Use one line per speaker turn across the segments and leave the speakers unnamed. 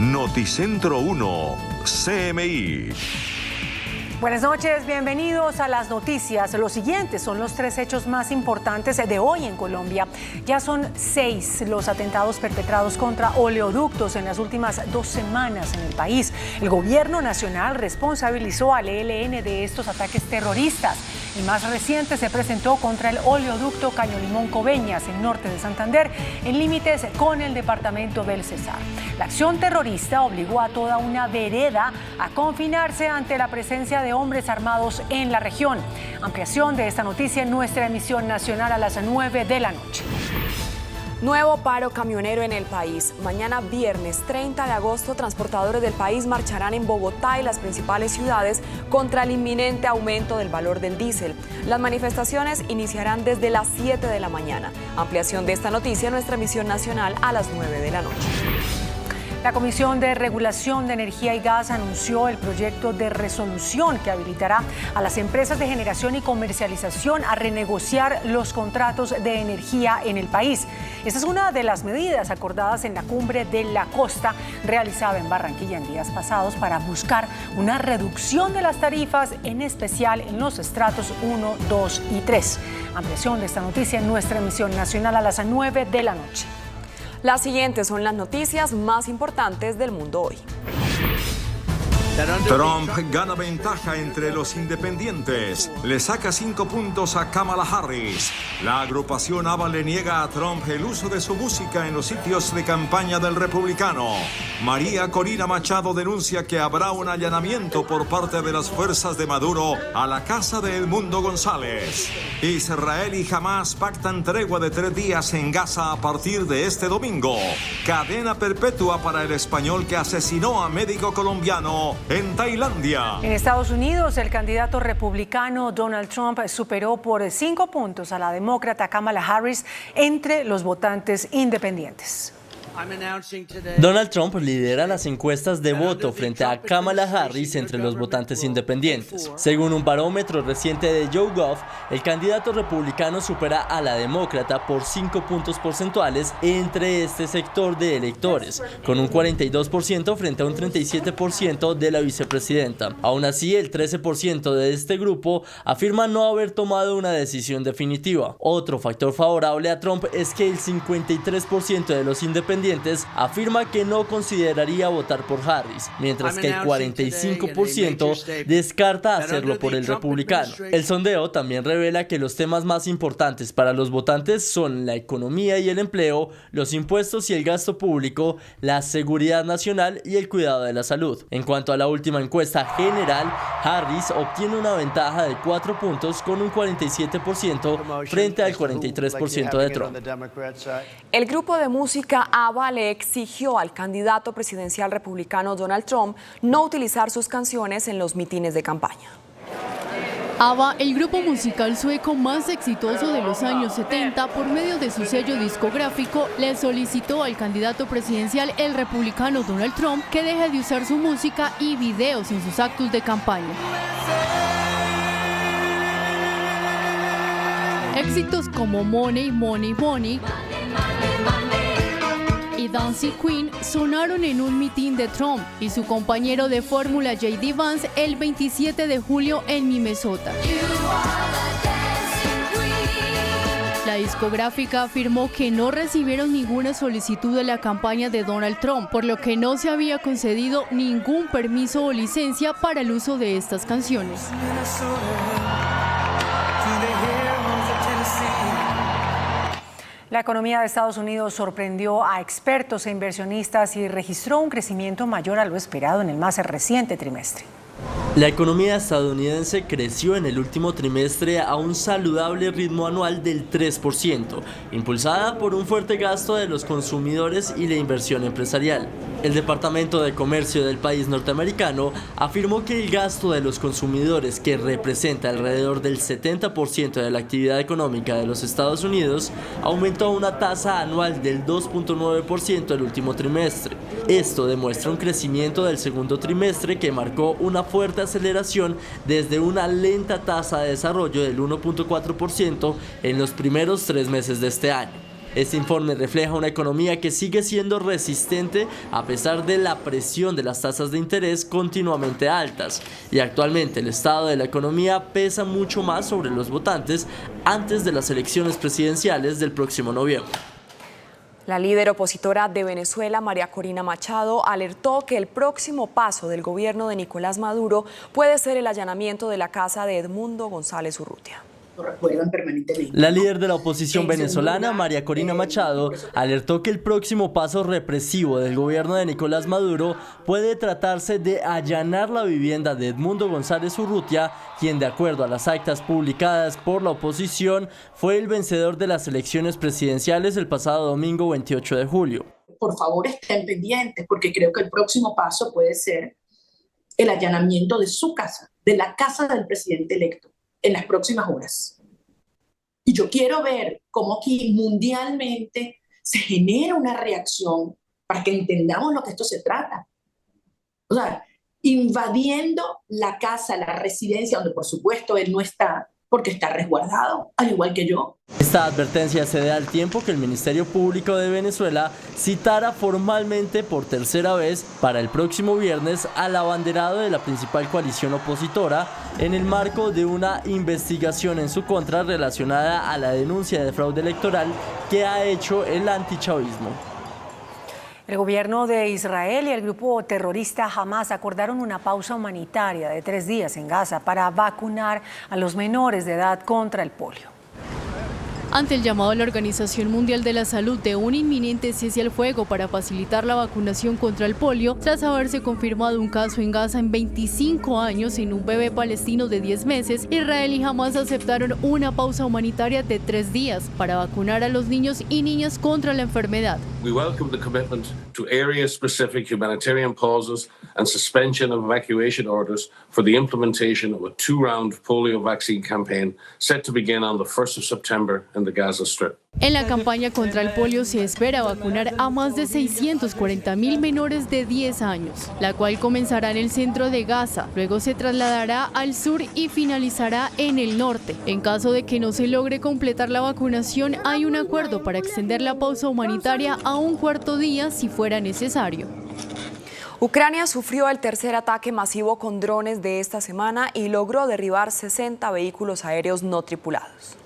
Noticentro 1, CMI.
Buenas noches, bienvenidos a las noticias. Los siguientes son los 3 hechos más importantes de hoy en Colombia. Ya son 6 los atentados perpetrados contra oleoductos en las últimas 2 semanas en el país. El gobierno nacional responsabilizó al ELN de estos ataques terroristas. El más reciente se presentó contra el oleoducto Caño Limón-Coveñas, en norte de Santander, en límites con el departamento del Cesar. La acción terrorista obligó a toda una vereda a confinarse ante la presencia de hombres armados en la región. Ampliación de esta noticia en nuestra emisión nacional a las 9 de la noche.
Nuevo paro camionero en el país. Mañana viernes 30 de agosto, transportadores del país marcharán en Bogotá y las principales ciudades contra el inminente aumento del valor del diésel. Las manifestaciones iniciarán desde las 7 de la mañana. Ampliación de esta noticia en nuestra emisión nacional a las 9 de la noche.
La Comisión de Regulación de Energía y Gas anunció el proyecto de resolución que habilitará a las empresas de generación y comercialización a renegociar los contratos de energía en el país. Esta es una de las medidas acordadas en la cumbre de la costa realizada en Barranquilla en días pasados para buscar una reducción de las tarifas, en especial en los estratos 1, 2 y 3. Ampliación de esta noticia en nuestra emisión nacional a las 9 de la noche.
Las siguientes son las noticias más importantes del mundo hoy.
Trump gana ventaja entre los independientes. Le saca 5 puntos a Kamala Harris. La agrupación ABA le niega a Trump el uso de su música en los sitios de campaña del republicano. María Corina Machado denuncia que habrá un allanamiento por parte de las fuerzas de Maduro a la casa de Edmundo González. Israel y Hamás pactan tregua de 3 días en Gaza a partir de este domingo. Cadena perpetua para el español que asesinó a médico colombiano en Tailandia.
En Estados Unidos, el candidato republicano Donald Trump superó por 5 puntos a la demócrata Kamala Harris entre los votantes independientes.
Donald Trump lidera las encuestas de voto frente a Kamala Harris entre los votantes independientes. Según un barómetro reciente de YouGov, el candidato republicano supera a la demócrata por 5 puntos porcentuales entre este sector de electores, con un 42% frente a un 37% de la vicepresidenta. Aún así, el 13% de este grupo afirma no haber tomado una decisión definitiva. Otro factor favorable a Trump es que el 53% de los independientes afirma que no consideraría votar por Harris, mientras que el 45% descarta hacerlo por el republicano. El sondeo también revela que los temas más importantes para los votantes son la economía y el empleo, los impuestos y el gasto público, la seguridad nacional y el cuidado de la salud. En cuanto a la última encuesta general, Harris obtiene una ventaja de 4 puntos con un 47% frente al 43% de Trump.
El grupo de música ABBA le exigió al candidato presidencial republicano Donald Trump no utilizar sus canciones en los mítines de campaña.
ABBA, el grupo musical sueco más exitoso de los años 70, por medio de su sello discográfico, le solicitó al candidato presidencial, el republicano Donald Trump, que deje de usar su música y videos en sus actos de campaña. Éxitos como Money, Money, Money y Dancing Queen sonaron en un mitin de Trump y su compañero de fórmula J.D. Vance el 27 de julio en Minnesota. La discográfica afirmó que no recibieron ninguna solicitud de la campaña de Donald Trump, por lo que no se había concedido ningún permiso o licencia para el uso de estas canciones.
La economía de Estados Unidos sorprendió a expertos e inversionistas y registró un crecimiento mayor a lo esperado en el más reciente trimestre.
La economía estadounidense creció en el último trimestre a un saludable ritmo anual del 3%, impulsada por un fuerte gasto de los consumidores y la inversión empresarial. El Departamento de Comercio del país norteamericano afirmó que el gasto de los consumidores, que representa alrededor del 70% de la actividad económica de los Estados Unidos, aumentó a una tasa anual del 2.9% el último trimestre. Esto demuestra un crecimiento del segundo trimestre que marcó una fuerte aceleración desde una lenta tasa de desarrollo del 1.4% en los primeros 3 meses de este año. Este informe refleja una economía que sigue siendo resistente a pesar de la presión de las tasas de interés continuamente altas, y actualmente el estado de la economía pesa mucho más sobre los votantes antes de las elecciones presidenciales del próximo noviembre.
La líder opositora de Venezuela, María Corina Machado, alertó que el próximo paso del gobierno de Nicolás Maduro puede ser el allanamiento de la casa de Edmundo González Urrutia.
La líder de la oposición venezolana, María Corina Machado, alertó que el próximo paso represivo del gobierno de Nicolás Maduro puede tratarse de allanar la vivienda de Edmundo González Urrutia, quien, de acuerdo a las actas publicadas por la oposición, fue el vencedor de las elecciones presidenciales el pasado domingo 28 de julio.
Por favor, estén pendientes, porque creo que el próximo paso puede ser el allanamiento de su casa, de la casa del presidente electo, en las próximas horas. Y yo quiero ver cómo aquí mundialmente se genera una reacción para que entendamos lo que esto se trata. O sea, invadiendo la casa, la residencia, donde por supuesto él no está, porque está resguardado, al igual que yo.
Esta advertencia se da al tiempo que el Ministerio Público de Venezuela citara formalmente por tercera vez para el próximo viernes al abanderado de la principal coalición opositora en el marco de una investigación en su contra relacionada a la denuncia de fraude electoral que ha hecho el antichavismo.
El gobierno de Israel y el grupo terrorista Hamas acordaron una pausa humanitaria de 3 días en Gaza para vacunar a los menores de edad contra el polio.
Ante el llamado de la Organización Mundial de la Salud de un inminente cese al fuego para facilitar la vacunación contra el polio, tras haberse confirmado un caso en Gaza en 25 años en un bebé palestino de 10 meses, Israel y Hamas aceptaron una pausa humanitaria de 3 días para vacunar a los niños y niñas contra la enfermedad.
We welcome the commitment to area-specific humanitarian pauses and suspension of evacuation orders for the implementation of a 2-round polio vaccine campaign set to begin on the 1st of September in the Gaza Strip.
En la campaña contra el polio se espera vacunar a más de 640.000 menores de 10 años, la cual comenzará en el centro de Gaza, luego se trasladará al sur y finalizará en el norte. En caso de que no se logre completar la vacunación, hay un acuerdo para extender la pausa humanitaria a un cuarto día si fuera necesario.
Ucrania sufrió el tercer ataque masivo con drones de esta semana y logró derribar 60 vehículos aéreos no tripulados.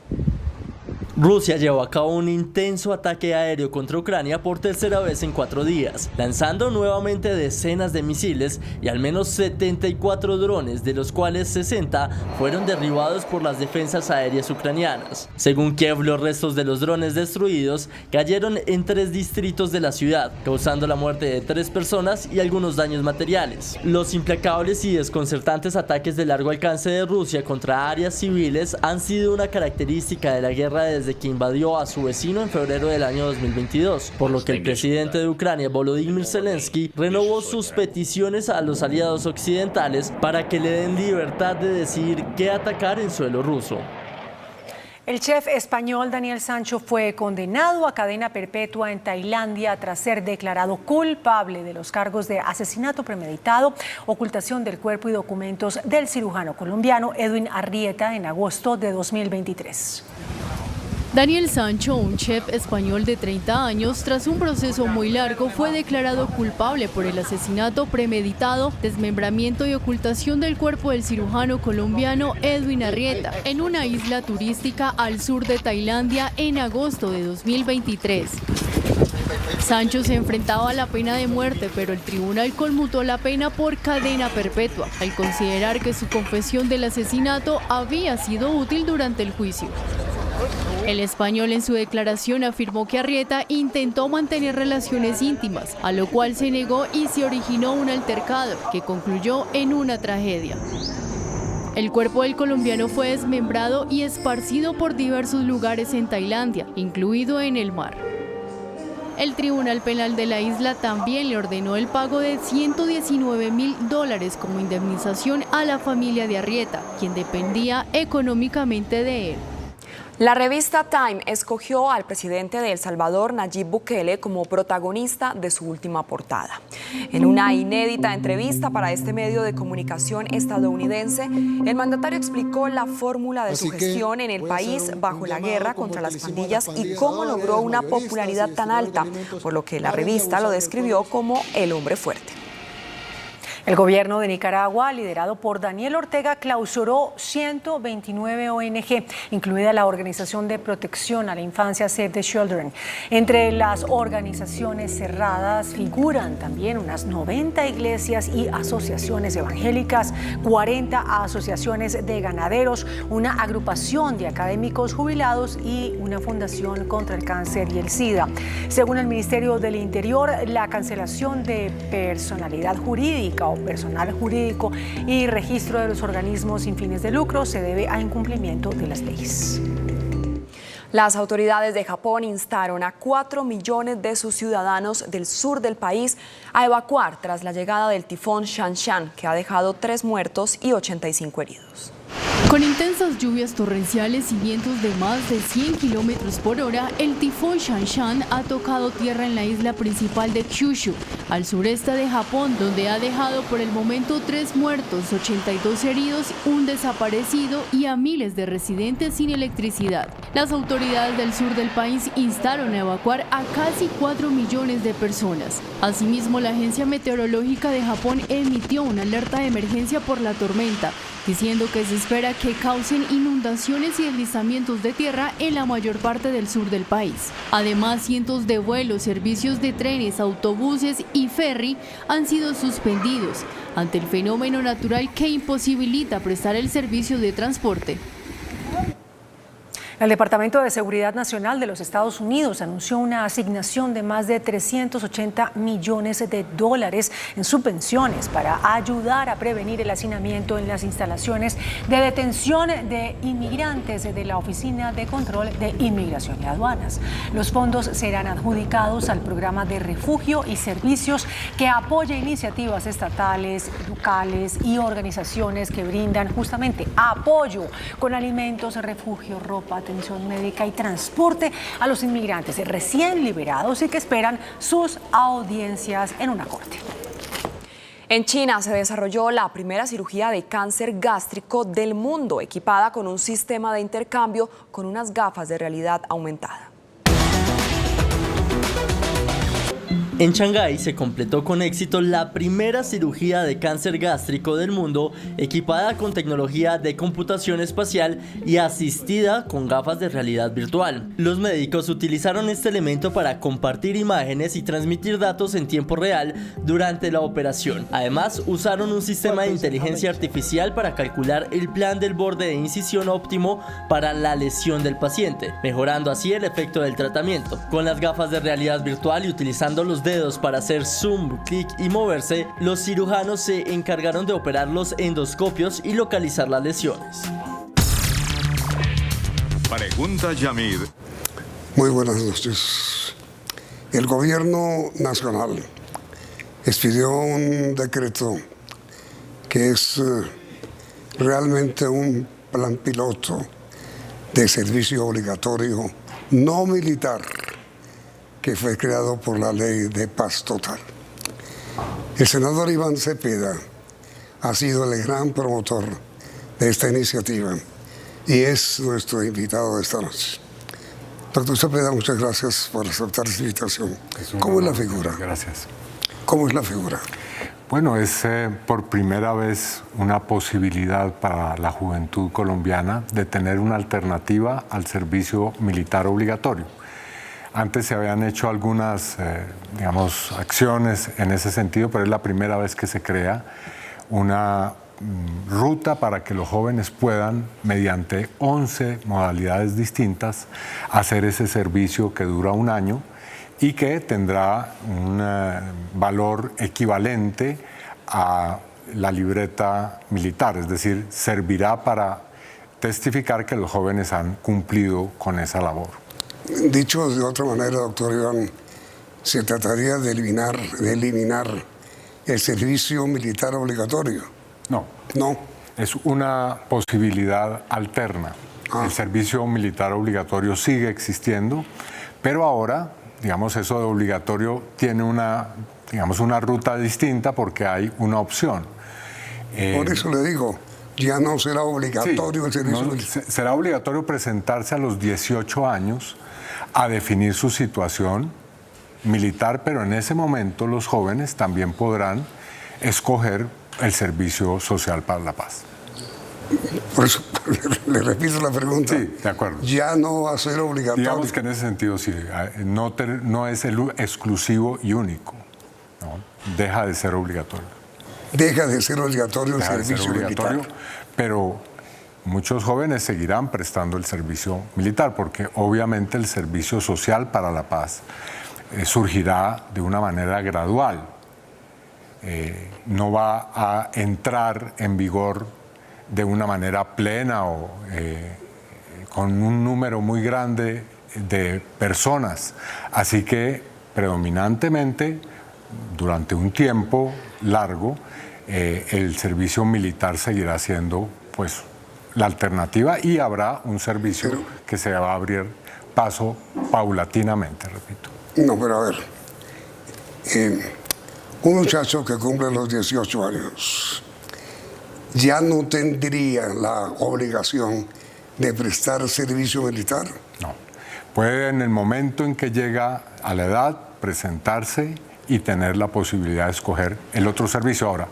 Rusia llevó a cabo un intenso ataque aéreo contra Ucrania por tercera vez en 4 días, lanzando nuevamente decenas de misiles y al menos 74 drones, de los cuales 60 fueron derribados por las defensas aéreas ucranianas. Según Kiev, los restos de los drones destruidos cayeron en 3 distritos de la ciudad, causando la muerte de 3 personas y algunos daños materiales. Los implacables y desconcertantes ataques de largo alcance de Rusia contra áreas civiles han sido una característica de la guerra desde que invadió a su vecino en febrero del año 2022, por lo que el presidente de Ucrania, Volodymyr Zelensky, renovó sus peticiones a los aliados occidentales para que le den libertad de decidir qué atacar en suelo ruso.
El chef español Daniel Sancho fue condenado a cadena perpetua en Tailandia tras ser declarado culpable de los cargos de asesinato premeditado, ocultación del cuerpo y documentos del cirujano colombiano Edwin Arrieta en agosto de 2023.
Daniel Sancho, un chef español de 30 años, tras un proceso muy largo, fue declarado culpable por el asesinato premeditado, desmembramiento y ocultación del cuerpo del cirujano colombiano Edwin Arrieta en una isla turística al sur de Tailandia en agosto de 2023. Sancho se enfrentaba a la pena de muerte, pero el tribunal conmutó la pena por cadena perpetua, al considerar que su confesión del asesinato había sido útil durante el juicio. El español en su declaración afirmó que Arrieta intentó mantener relaciones íntimas, a lo cual se negó y se originó un altercado que concluyó en una tragedia. El cuerpo del colombiano fue desmembrado y esparcido por diversos lugares en Tailandia, incluido en el mar. El Tribunal Penal de la isla también le ordenó el pago de $119.000 como indemnización a la familia de Arrieta, quien dependía económicamente de él.
La revista Time escogió al presidente de El Salvador, Nayib Bukele, como protagonista de su última portada. En una inédita entrevista para este medio de comunicación estadounidense, el mandatario explicó la fórmula de su gestión en el país bajo la guerra contra las pandillas y cómo logró una popularidad tan alta, por lo que la revista lo describió como el hombre fuerte.
El gobierno de Nicaragua, liderado por Daniel Ortega, clausuró 129 ONG, incluida la Organización de Protección a la Infancia Save the Children. Entre las organizaciones cerradas figuran también unas 90 iglesias y asociaciones evangélicas, 40 asociaciones de ganaderos, una agrupación de académicos jubilados y una fundación contra el cáncer y el SIDA. Según el Ministerio del Interior, la cancelación de personalidad jurídica o personal jurídico y registro de los organismos sin fines de lucro se debe a incumplimiento de las leyes.
Las autoridades de Japón instaron a 4 millones de sus ciudadanos del sur del país a evacuar tras la llegada del tifón Shanshan, que ha dejado 3 muertos y 85 heridos.
Con intensas lluvias torrenciales y vientos de más de 100 kilómetros por hora, el tifón Shanshan ha tocado tierra en la isla principal de Kyushu, al sureste de Japón, donde ha dejado por el momento 3 muertos, 82 heridos, un desaparecido y a miles de residentes sin electricidad. Las autoridades del sur del país instaron a evacuar a casi 4 millones de personas. Asimismo, la Agencia Meteorológica de Japón emitió una alerta de emergencia por la tormenta, diciendo que se espera que causen inundaciones y deslizamientos de tierra en la mayor parte del sur del país. Además, cientos de vuelos, servicios de trenes, autobuses y ferry han sido suspendidos ante el fenómeno natural que imposibilita prestar el servicio de transporte.
El Departamento de Seguridad Nacional de los Estados Unidos anunció una asignación de más de $380 millones en subvenciones para ayudar a prevenir el hacinamiento en las instalaciones de detención de inmigrantes de la Oficina de Control de Inmigración y Aduanas. Los fondos serán adjudicados al programa de refugio y servicios que apoya iniciativas estatales, locales y organizaciones que brindan justamente apoyo con alimentos, refugio, ropa, atención médica y transporte a los inmigrantes recién liberados y que esperan sus audiencias en una corte.
En China se desarrolló la primera cirugía de cáncer gástrico del mundo, equipada con un sistema de intercambio con unas gafas de realidad aumentada.
En Shanghái se completó con éxito la primera cirugía de cáncer gástrico del mundo, equipada con tecnología de computación espacial y asistida con gafas de realidad virtual. Los médicos utilizaron este elemento para compartir imágenes y transmitir datos en tiempo real durante la operación. Además, usaron un sistema de inteligencia artificial para calcular el plan del borde de incisión óptimo para la lesión del paciente, mejorando así el efecto del tratamiento. Con las gafas de realidad virtual y utilizando los dedos para hacer zoom, clic y moverse, los cirujanos se encargaron de operar los endoscopios y localizar las lesiones.
Pregunta Yamid.
Muy buenas noches. El gobierno nacional expidió un decreto que es realmente un plan piloto de servicio obligatorio no militar, que fue creado por la Ley de Paz Total. El senador Iván Cepeda ha sido el gran promotor de esta iniciativa y es nuestro invitado de esta noche. Doctor Cepeda, muchas gracias por aceptar esta invitación. ¿Cómo es la figura?
Gracias.
¿Cómo es la figura?
Bueno, es por primera vez una posibilidad para la juventud colombiana de tener una alternativa al servicio militar obligatorio. Antes se habían hecho algunas, acciones en ese sentido, pero es la primera vez que se crea una ruta para que los jóvenes puedan, mediante 11 modalidades distintas, hacer ese servicio que dura 1 año y que tendrá un valor equivalente a la libreta militar, es decir, servirá para testificar que los jóvenes han cumplido con esa labor.
Dicho de otra manera, doctor Iván, se trataría de eliminar el servicio militar obligatorio.
No.
No.
Es una posibilidad alterna. El servicio militar obligatorio sigue existiendo, pero ahora, digamos, eso de obligatorio tiene una ruta distinta porque hay una opción.
Por eso le digo, ya no será obligatorio el servicio militar.
Será obligatorio presentarse a los 18 años a definir su situación militar, pero en ese momento los jóvenes también podrán escoger el servicio social para la paz.
Por eso le repito la pregunta.
Sí, de acuerdo.
Ya no va a ser obligatorio.
Digamos que en ese sentido sí, no es el exclusivo y único, ¿no? Deja de ser obligatorio.
Deja de ser obligatorio el servicio militar.
Pero muchos jóvenes seguirán prestando el servicio militar porque obviamente el servicio social para la paz surgirá de una manera gradual. No va a entrar en vigor de una manera plena o con un número muy grande de personas. Así que predominantemente, durante un tiempo largo, el servicio militar seguirá siendo pues, la alternativa y habrá un servicio que se va a abrir paso paulatinamente, repito.
No, pero a ver, un muchacho que cumple los 18 años ya no tendría la obligación de prestar servicio militar.
No, puede en el momento en que llega a la edad presentarse y tener la posibilidad de escoger el otro servicio. Ahora,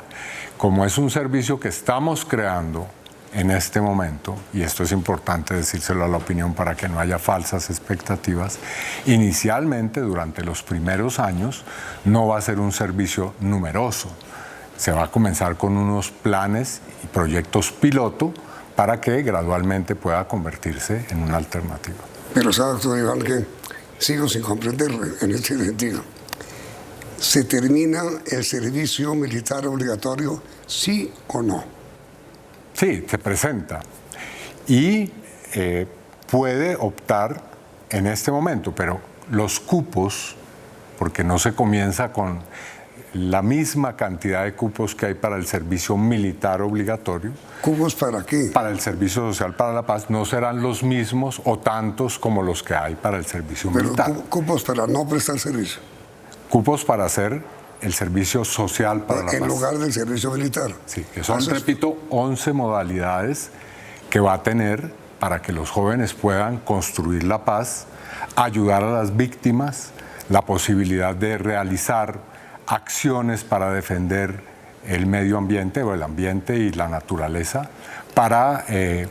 como es un servicio que estamos creando en este momento, y esto es importante decírselo a la opinión para que no haya falsas expectativas, inicialmente durante los primeros años no va a ser un servicio numeroso. Se va a comenzar con unos planes y proyectos piloto para que gradualmente pueda convertirse en una alternativa.
Pero sabe, doctor Iván, que sigo sin comprenderle en este sentido. ¿Se termina el servicio militar obligatorio, sí o no?
Sí, se presenta y puede optar en este momento, pero los cupos, porque no se comienza con la misma cantidad de cupos que hay para el servicio militar obligatorio.
¿Cupos para qué?
Para el servicio social para la paz no serán los mismos o tantos como los que hay para el servicio militar.
Pero cupos para no prestar servicio.
Cupos para hacer el servicio social para la paz.
En lugar del servicio militar.
Sí, que son, repito, 11 modalidades que va a tener para que los jóvenes puedan construir la paz, ayudar a las víctimas, la posibilidad de realizar acciones para defender el medio ambiente o el ambiente y la naturaleza, para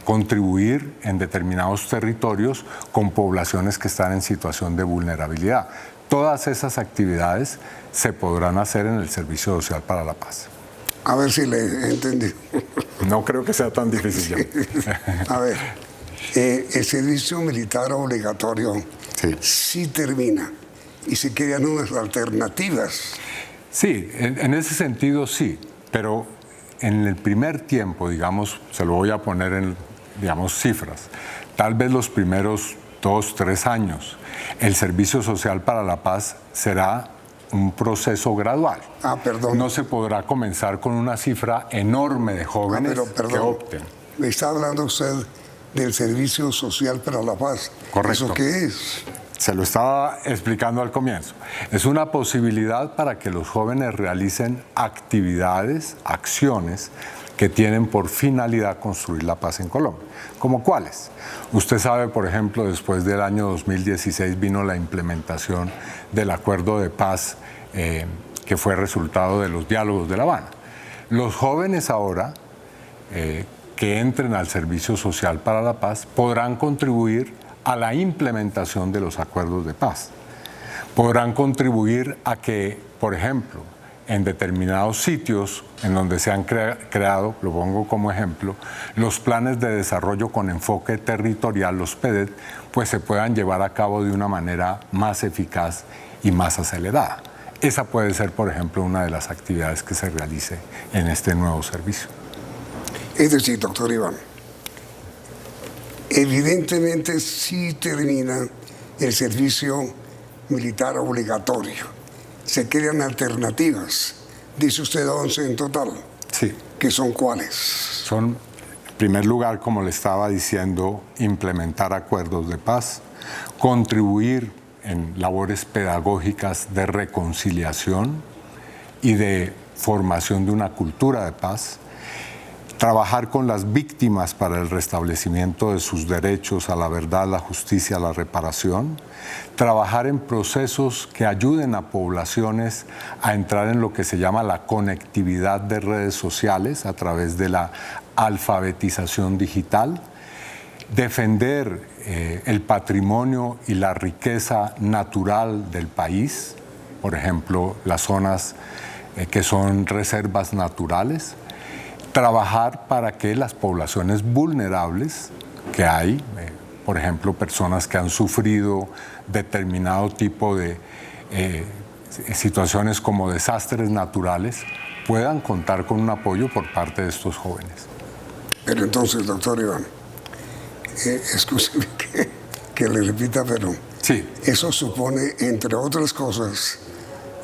contribuir en determinados territorios con poblaciones que están en situación de vulnerabilidad. Todas esas actividades se podrán hacer en el Servicio Social para la Paz.
A ver si le entendí.
No creo que sea tan difícil.
A ver, el servicio militar obligatorio sí termina y se crean unas alternativas.
Sí, en ese sentido sí, pero en el primer tiempo, digamos, se lo voy a poner en, digamos, cifras, tal vez los primeros 2, 3 años, el Servicio Social para la Paz será un proceso gradual.
Ah, perdón.
No se podrá comenzar con una cifra enorme de jóvenes que opten.
Me está hablando usted del Servicio Social para la Paz.
Correcto.
¿Eso qué es?
Se lo estaba explicando al comienzo. Es una posibilidad para que los jóvenes realicen actividades, acciones que tienen por finalidad construir la paz en Colombia. ¿Cómo cuáles? Usted sabe, por ejemplo, después del año 2016 vino la implementación del acuerdo de paz que fue resultado de los diálogos de La Habana. Los jóvenes ahora que entren al Servicio Social para la Paz podrán contribuir a la implementación de los acuerdos de paz. Podrán contribuir a que, por ejemplo, en determinados sitios en donde se han creado, lo pongo como ejemplo, los planes de desarrollo con enfoque territorial, los PEDET, pues se puedan llevar a cabo de una manera más eficaz y más acelerada. Esa puede ser, por ejemplo, una de las actividades que se realice en este nuevo servicio.
Es decir, doctor Iván, evidentemente sí termina el servicio militar obligatorio. Se crean alternativas. Dice usted 11 en total.
Sí.
¿Que son cuáles?
Son primer lugar, como le estaba diciendo, implementar acuerdos de paz, contribuir en labores pedagógicas de reconciliación y de formación de una cultura de paz, trabajar con las víctimas para el restablecimiento de sus derechos a la verdad, la justicia, la reparación, trabajar en procesos que ayuden a poblaciones a entrar en lo que se llama la conectividad de redes sociales a través de la alfabetización digital, defender el patrimonio y la riqueza natural del país, por ejemplo, las zonas que son reservas naturales, trabajar para que las poblaciones vulnerables que hay, por ejemplo, personas que han sufrido determinado tipo de situaciones como desastres naturales, puedan contar con un apoyo por parte de estos jóvenes.
Pero entonces, doctor Iván, escúcheme que le repita, pero
sí,
eso supone, entre otras cosas,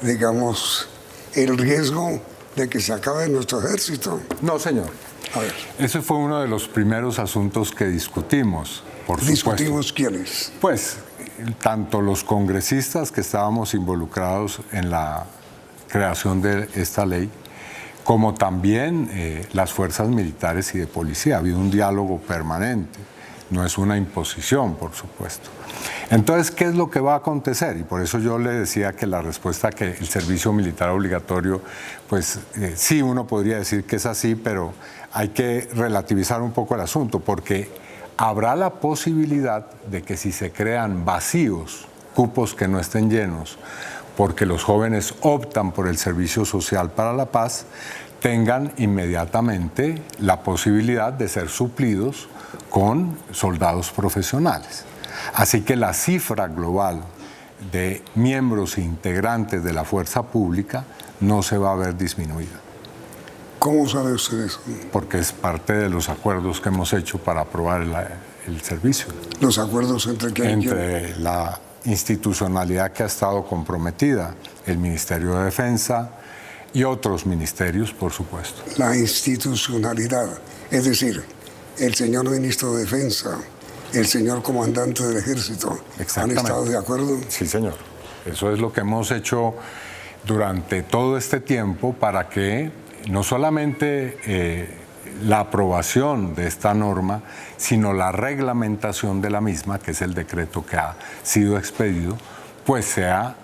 digamos, el riesgo de que se acabe nuestro ejército.
No, señor.
A ver.
Ese fue uno de los primeros asuntos que discutimos, por supuesto.
¿Discutimos quiénes?
Pues, tanto los congresistas que estábamos involucrados en la creación de esta ley, como también las fuerzas militares y de policía. Ha habido un diálogo permanente, no es una imposición, por supuesto. Entonces, ¿qué es lo que va a acontecer? Y por eso yo le decía que la respuesta que el servicio militar obligatorio, pues sí, uno podría decir que es así, pero hay que relativizar un poco el asunto, porque habrá la posibilidad de que si se crean vacíos, cupos que no estén llenos, porque los jóvenes optan por el servicio social para la paz, tengan inmediatamente la posibilidad de ser suplidos con soldados profesionales. Así que la cifra global de miembros e integrantes de la fuerza pública no se va a ver disminuida.
¿Cómo sabe usted eso?
Porque es parte de los acuerdos que hemos hecho para aprobar el servicio.
¿Los acuerdos entre quién y quién?
Entre la institucionalidad que ha estado comprometida, el Ministerio de Defensa y otros ministerios, por supuesto.
La institucionalidad, es decir, el señor ministro de Defensa, el señor comandante del Ejército, ¿han estado de acuerdo?
Sí, señor. Eso es lo que hemos hecho durante todo este tiempo para que no solamente la aprobación de esta norma, sino la reglamentación de la misma, que es el decreto que ha sido expedido, pues sea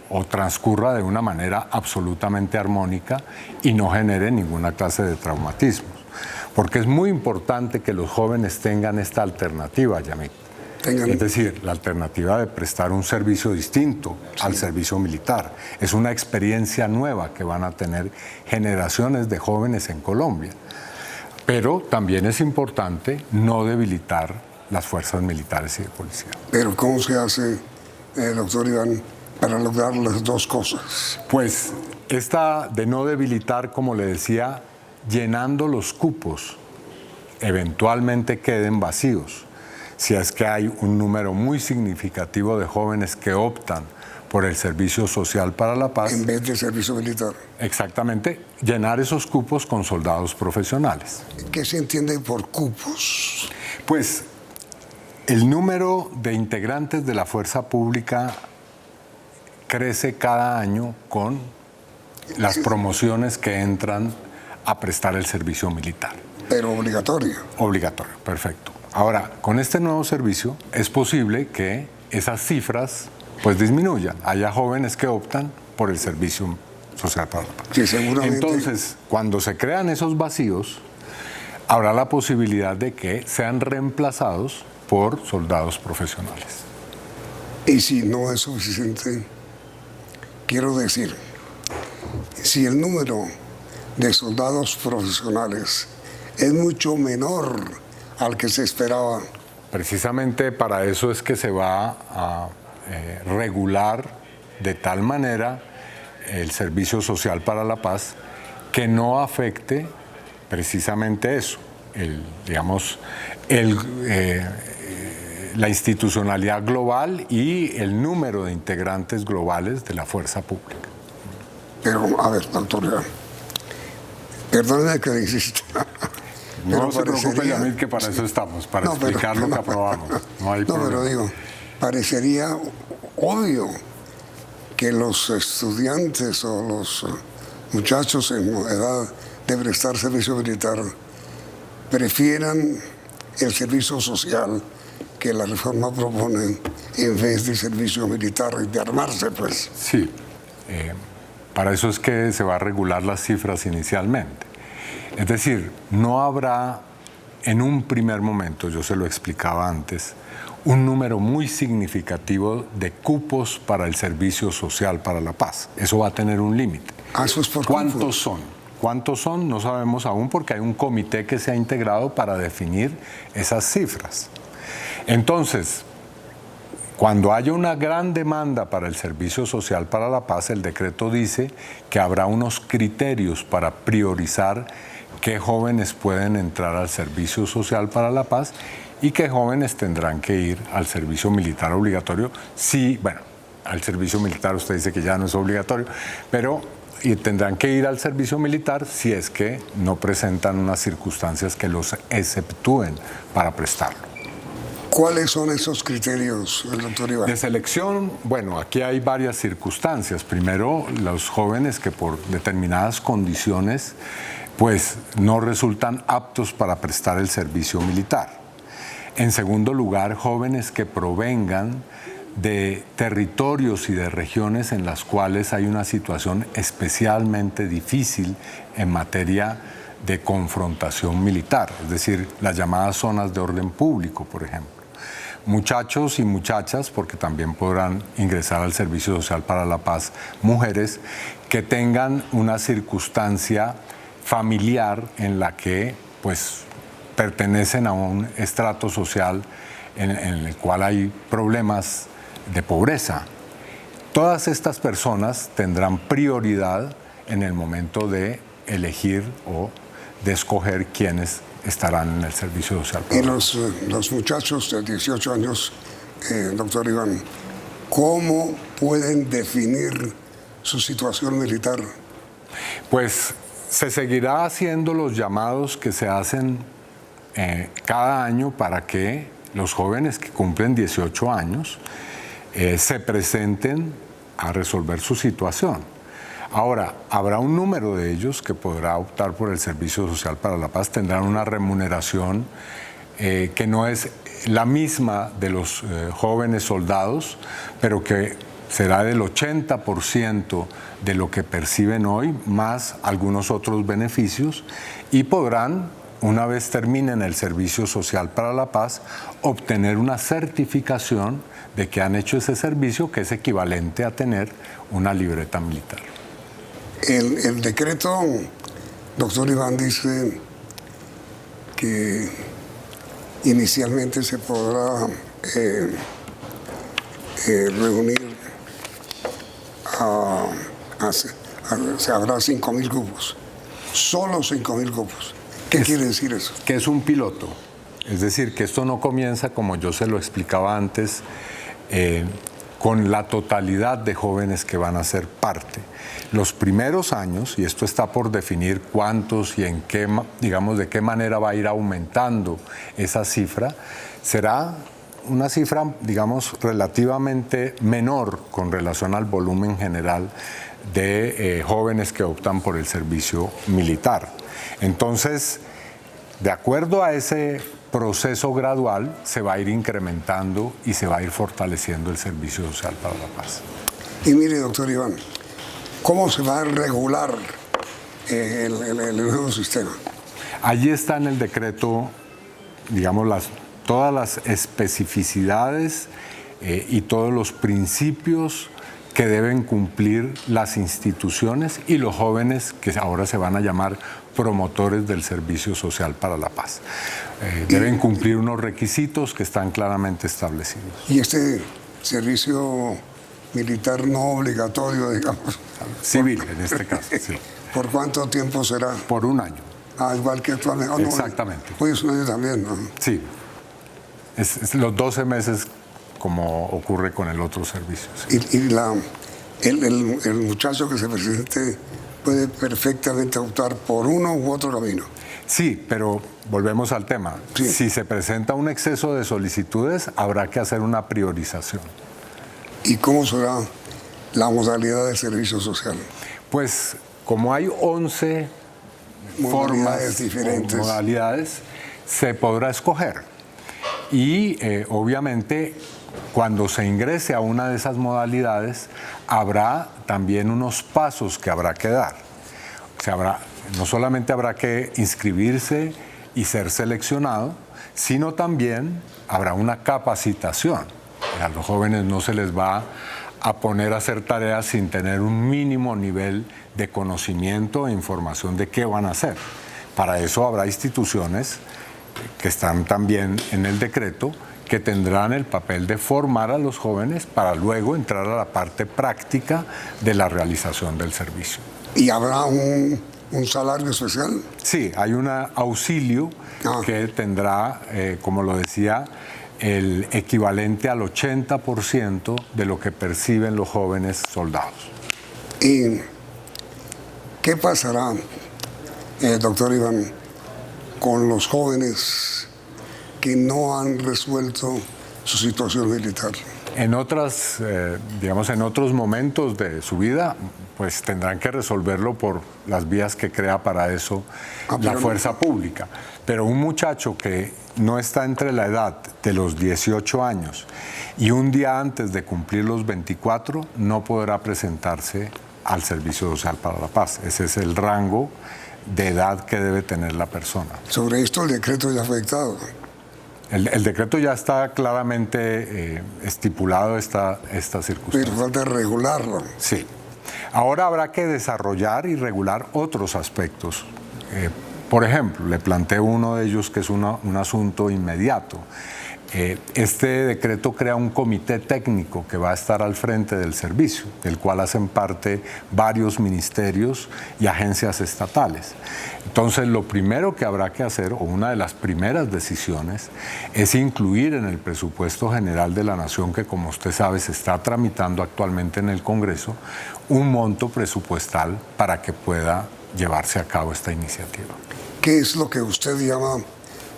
o transcurra de una manera absolutamente armónica y no genere ninguna clase de traumatismos. Porque es muy importante que los jóvenes tengan esta alternativa, Yamit. Es decir, la alternativa de prestar un servicio distinto al servicio militar. Es una experiencia nueva que van a tener generaciones de jóvenes en Colombia. Pero también es importante no debilitar las fuerzas militares y de policía.
Pero ¿cómo se hace, doctor Iván, para lograr las dos cosas?
Pues esta de no debilitar, como le decía, llenando los cupos, eventualmente queden vacíos. Si es que hay un número muy significativo de jóvenes que optan por el servicio social para la paz.
En vez de servicio militar.
Exactamente, llenar esos cupos con soldados profesionales.
¿Qué se entiende por cupos?
Pues el número de integrantes de la fuerza pública crece cada año con las promociones que entran a prestar el servicio militar.
Pero obligatorio.
Obligatorio, perfecto. Ahora, con este nuevo servicio es posible que esas cifras pues disminuyan. Haya jóvenes que optan por el servicio social para la paz.
Sí, seguramente.
Entonces, cuando se crean esos vacíos, habrá la posibilidad de que sean reemplazados por soldados profesionales.
Y si no es suficiente, quiero decir, si el número de soldados profesionales es mucho menor al que se esperaba.
Precisamente para eso es que se va a regular de tal manera el servicio social para la paz que no afecte precisamente eso, la institucionalidad global y el número de integrantes globales de la fuerza pública.
Pero, a ver, doctor, perdóneme que le insista,
No se preocupe, Yamil, que para eso estamos, para explicar lo que aprobamos. No hay problema.
Pero digo, parecería obvio que los estudiantes o los muchachos en edad de prestar servicio militar prefieran el servicio social que la reforma propone en vez del servicio militar y de armarse, pues.
Sí, para eso es que se va a regular las cifras inicialmente. Es decir, no habrá en un primer momento, yo se lo explicaba antes, un número muy significativo de cupos para el servicio social para la paz. Eso va a tener un límite.
Eso es por
¿Cuántos son? ¿Cuántos son? No sabemos aún porque hay un comité que se ha integrado para definir esas cifras. Entonces, cuando haya una gran demanda para el servicio social para la paz, el decreto dice que habrá unos criterios para priorizar qué jóvenes pueden entrar al servicio social para la paz y qué jóvenes tendrán que ir al servicio militar obligatorio. Sí, bueno, al servicio militar usted dice que ya no es obligatorio, pero y tendrán que ir al servicio militar si es que no presentan unas circunstancias que los exceptúen para prestarlo.
¿Cuáles son esos criterios, doctor Iván?
De selección, bueno, aquí hay varias circunstancias. Primero, los jóvenes que por determinadas condiciones pues no resultan aptos para prestar el servicio militar. En segundo lugar, jóvenes que provengan de territorios y de regiones en las cuales hay una situación especialmente difícil en materia de confrontación militar, es decir, las llamadas zonas de orden público, por ejemplo. Muchachos y muchachas, porque también podrán ingresar al Servicio Social para la Paz, mujeres que tengan una circunstancia familiar en la que pues pertenecen a un estrato social en el cual hay problemas de pobreza. Todas estas personas tendrán prioridad en el momento de elegir o de escoger quiénes estarán en el servicio social.
Y los muchachos de 18 años, doctor Iván, ¿cómo pueden definir su situación militar?
Pues se seguirá haciendo los llamados que se hacen cada año para que los jóvenes que cumplen 18 años se presenten a resolver su situación. Ahora, habrá un número de ellos que podrá optar por el Servicio Social para la Paz, tendrán una remuneración que no es la misma de los jóvenes soldados, pero que será del 80% de lo que perciben hoy, más algunos otros beneficios, y podrán, una vez terminen el Servicio Social para la Paz, obtener una certificación de que han hecho ese servicio, que es equivalente a tener una libreta militar.
El decreto, doctor Iván, dice que inicialmente se podrá reunir se habrá 5.000 cupos, solo 5.000 cupos. ¿Qué quiere decir eso?
Que es un piloto, es decir, que esto no comienza, como yo se lo explicaba antes, con la totalidad de jóvenes que van a ser parte. Los primeros años, y esto está por definir cuántos y en qué, digamos, de qué manera va a ir aumentando esa cifra, será una cifra, digamos, relativamente menor con relación al volumen general de jóvenes que optan por el servicio militar. Entonces, de acuerdo a ese proceso gradual, se va a ir incrementando y se va a ir fortaleciendo el Servicio Social para la Paz.
Y mire, doctor Iván, ¿cómo se va a regular el nuevo sistema?
Allí está en el decreto, digamos, todas las especificidades y todos los principios que deben cumplir las instituciones y los jóvenes que ahora se van a llamar promotores del Servicio Social para la Paz. Deben cumplir unos requisitos que están claramente establecidos.
¿Y este servicio militar no obligatorio, digamos?
Civil, en este caso, sí.
¿Por cuánto tiempo será?
Por un año.
Ah, igual que actualmente. Oh,
exactamente.
Pues un año también, ¿no?
Sí. Es los 12 meses como ocurre con el otro servicio. Sí.
Y el muchacho que se presente puede perfectamente optar por uno u otro camino.
Sí, pero volvemos al tema.
Sí.
Si se presenta un exceso de solicitudes, habrá que hacer una priorización.
¿Y cómo será la modalidad de servicio social?
Pues como hay 11
Modalidades diferentes.
modalidades, se podrá escoger. Y obviamente cuando se ingrese a una de esas modalidades, habrá también unos pasos que habrá que dar. O sea, no solamente habrá que inscribirse y ser seleccionado, sino también habrá una capacitación. A los jóvenes no se les va a poner a hacer tareas sin tener un mínimo nivel de conocimiento e información de qué van a hacer. Para eso habrá instituciones que están también en el decreto, que tendrán el papel de formar a los jóvenes para luego entrar a la parte práctica de la realización del servicio.
¿Y habrá un salario especial?
Sí, hay un auxilio que tendrá, como lo decía, el equivalente al 80% de lo que perciben los jóvenes soldados.
¿Y qué pasará, doctor Iván, con los jóvenes que no han resuelto su situación militar?
En otros momentos de su vida, pues tendrán que resolverlo por las vías que crea para eso la fuerza pública. Pero un muchacho que no está entre la edad de los 18 años y un día antes de cumplir los 24 no podrá presentarse al Servicio Social para la Paz. Ese es el rango de edad que debe tener la persona.
Sobre esto el decreto ya fue dictado.
El decreto ya está claramente estipulado esta circunstancia.
Pero falta regularlo.
Sí. Ahora habrá que desarrollar y regular otros aspectos. Por ejemplo, le planteo uno de ellos que es un asunto inmediato. Este decreto crea un comité técnico que va a estar al frente del servicio, del cual hacen parte varios ministerios y agencias estatales. Entonces, lo primero que habrá que hacer, o una de las primeras decisiones, es incluir en el presupuesto general de la Nación, que como usted sabe se está tramitando actualmente en el Congreso, un monto presupuestal para que pueda llevarse a cabo esta iniciativa.
¿Qué es lo que usted llama,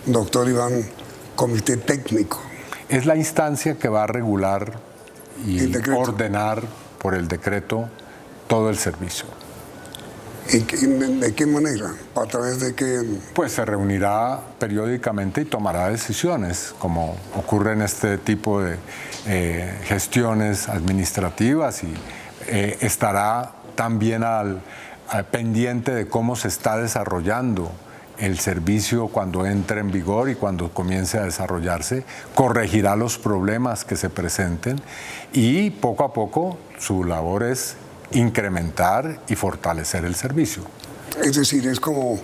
doctor Iván, comité técnico?
Es la instancia que va a regular y ordenar por el decreto todo el servicio.
¿De qué manera? ¿A través de qué?
Pues se reunirá periódicamente y tomará decisiones, como ocurre en este tipo de gestiones administrativas, y estará también pendiente de cómo se está desarrollando el servicio cuando entre en vigor y cuando comience a desarrollarse, corregirá los problemas que se presenten y poco a poco su labor es incrementar y fortalecer el servicio.
Es decir, es como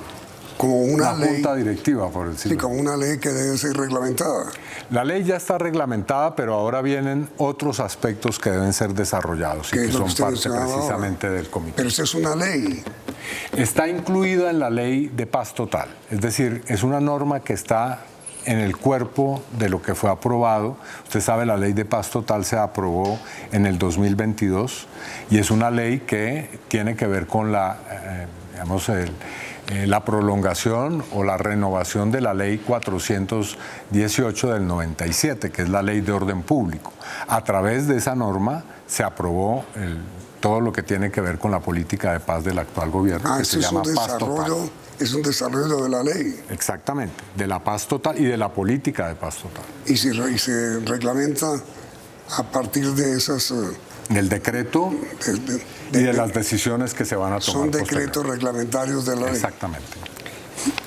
una ley.
Una junta directiva, por decirlo.
Sí, como una ley que debe ser reglamentada.
La ley ya está reglamentada, pero ahora vienen otros aspectos que deben ser desarrollados y que son parte precisamente del comité.
Pero esa es una ley.
Está incluida en la ley de paz total, es decir, es una norma que está en el cuerpo de lo que fue aprobado. Usted sabe, la ley de paz total se aprobó en el 2022 y es una ley que tiene que ver con la prolongación o la renovación de la ley 418 del 97, que es la ley de orden público. A través de esa norma se aprobó todo lo que tiene que ver con la política de paz del actual gobierno, que se llama Paz Total.
Es un desarrollo de la ley.
Exactamente, de la paz total y de la política de paz total.
Y se reglamenta a partir de esas...
del decreto y de las decisiones que se van a tomar.
Son decretos reglamentarios de la ley.
Exactamente.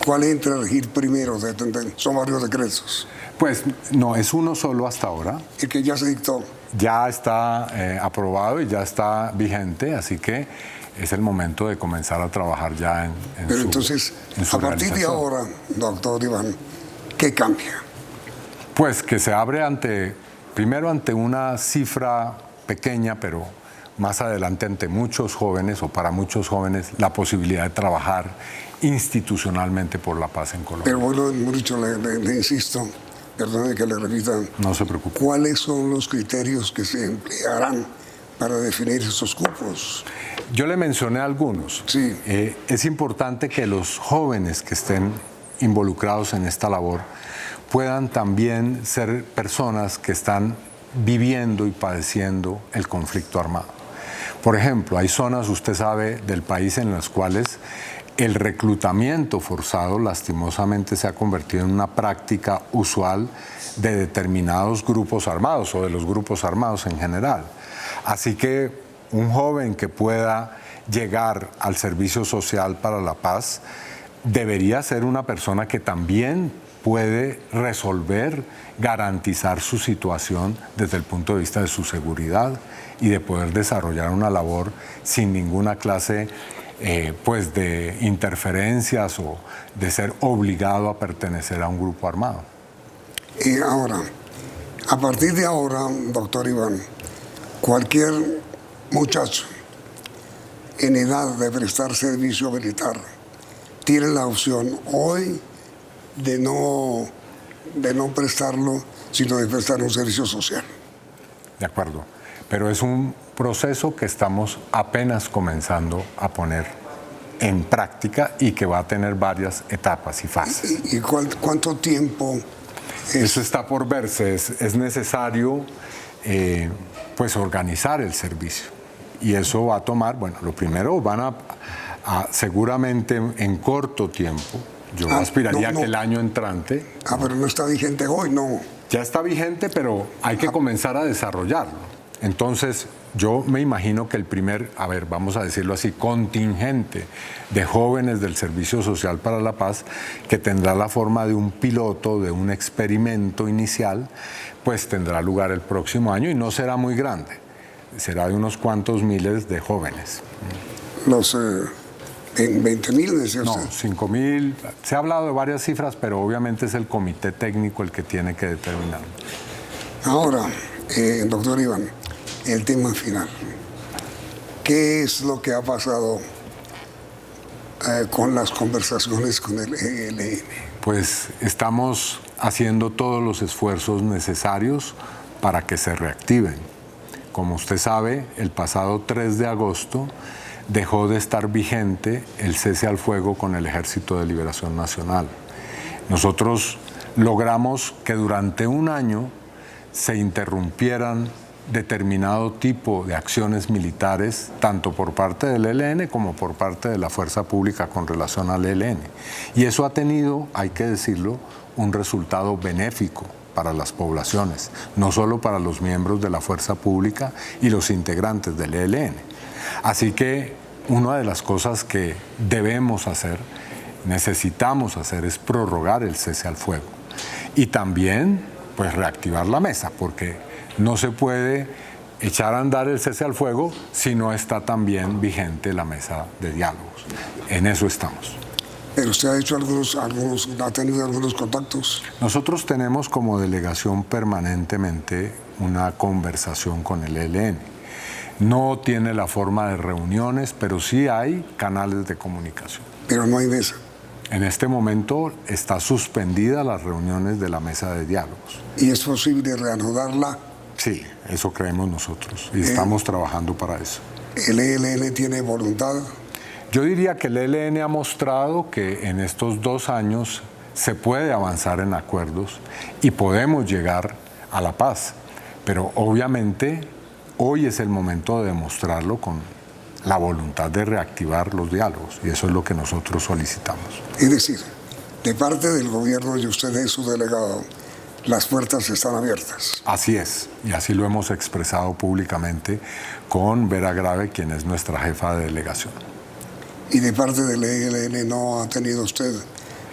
¿Cuál entra a regir primero? Son varios decretos.
Pues no, es uno solo hasta ahora.
El que ya se dictó.
Ya está aprobado y ya está vigente, así que es el momento de comenzar a trabajar ya en
Pero
su
entonces,
en su
a partir de ahora, doctor Iván, ¿qué cambia?
Pues que se abre primero ante una cifra pequeña, pero más adelante ante muchos jóvenes o para muchos jóvenes, la posibilidad de trabajar institucionalmente por la paz en Colombia.
Pero bueno, mucho le insisto, perdone que le repita.
No se preocupe.
¿Cuáles son los criterios que se emplearán para definir esos cupos?
Yo le mencioné algunos.
Sí.
Es importante que los jóvenes que estén involucrados en esta labor puedan también ser personas que están viviendo y padeciendo el conflicto armado. Por ejemplo, hay zonas, usted sabe, del país en las cuales el reclutamiento forzado lastimosamente se ha convertido en una práctica usual de determinados grupos armados o de los grupos armados en general. Así que un joven que pueda llegar al servicio social para la paz debería ser una persona que también puede resolver, garantizar su situación desde el punto de vista de su seguridad y de poder desarrollar una labor sin ninguna clase pues de interferencias o de ser obligado a pertenecer a un grupo armado.
Y ahora, a partir de ahora, doctor Iván, cualquier muchacho en edad de prestar servicio militar tiene la opción hoy de no prestarlo, sino de prestar un servicio social.
De acuerdo, pero es un proceso que estamos apenas comenzando a poner en práctica y que va a tener varias etapas y fases.
¿Y cuánto tiempo?
Eso está por verse. Es necesario pues organizar el servicio y eso va a tomar, bueno, lo primero van a seguramente en corto tiempo. Yo aspiraría que el año entrante...
pero no está vigente hoy, no.
Ya está vigente, pero hay que comenzar a desarrollarlo. Entonces, yo me imagino que el primer, vamos a decirlo así, contingente de jóvenes del Servicio Social para la Paz, que tendrá la forma de un piloto, de un experimento inicial, pues tendrá lugar el próximo año y no será muy grande. Será de unos cuantos miles de jóvenes.
Los... ¿En 20.000 decía usted?
No, 5.000. Se ha hablado de varias cifras, pero obviamente es el comité técnico el que tiene que determinar.
Ahora, doctor Iván, el tema final. ¿Qué es lo que ha pasado con las conversaciones con el ELN?
Pues estamos haciendo todos los esfuerzos necesarios para que se reactiven. Como usted sabe, el pasado 3 de agosto dejó de estar vigente el cese al fuego con el Ejército de Liberación Nacional. Nosotros logramos que durante un año se interrumpieran determinado tipo de acciones militares, tanto por parte del ELN como por parte de la fuerza pública con relación al ELN. Y eso ha tenido, hay que decirlo, un resultado benéfico para las poblaciones, no solo para los miembros de la fuerza pública y los integrantes del ELN. Así que una de las cosas que debemos hacer, necesitamos hacer, es prorrogar el cese al fuego y también pues reactivar la mesa, porque no se puede echar a andar el cese al fuego si no está también vigente la mesa de diálogos. En eso estamos.
Pero usted ha hecho ha tenido algunos contactos.
Nosotros tenemos como delegación permanentemente una conversación con el ELN. No tiene la forma de reuniones, pero sí hay canales de comunicación.
Pero no hay mesa.
En este momento está suspendida las reuniones de la mesa de diálogos.
¿Y es posible reanudarla?
Sí, eso creemos nosotros y estamos trabajando para eso.
¿El ELN tiene voluntad?
Yo diría que el ELN ha mostrado que en estos 2 años se puede avanzar en acuerdos y podemos llegar a la paz, pero obviamente hoy es el momento de demostrarlo con la voluntad de reactivar los diálogos y eso es lo que nosotros solicitamos.
Es decir, de parte del gobierno y usted es su delegado, las puertas están abiertas.
Así es, y así lo hemos expresado públicamente con Vera Grave, quien es nuestra jefa de delegación.
¿Y de parte del ELN no ha tenido usted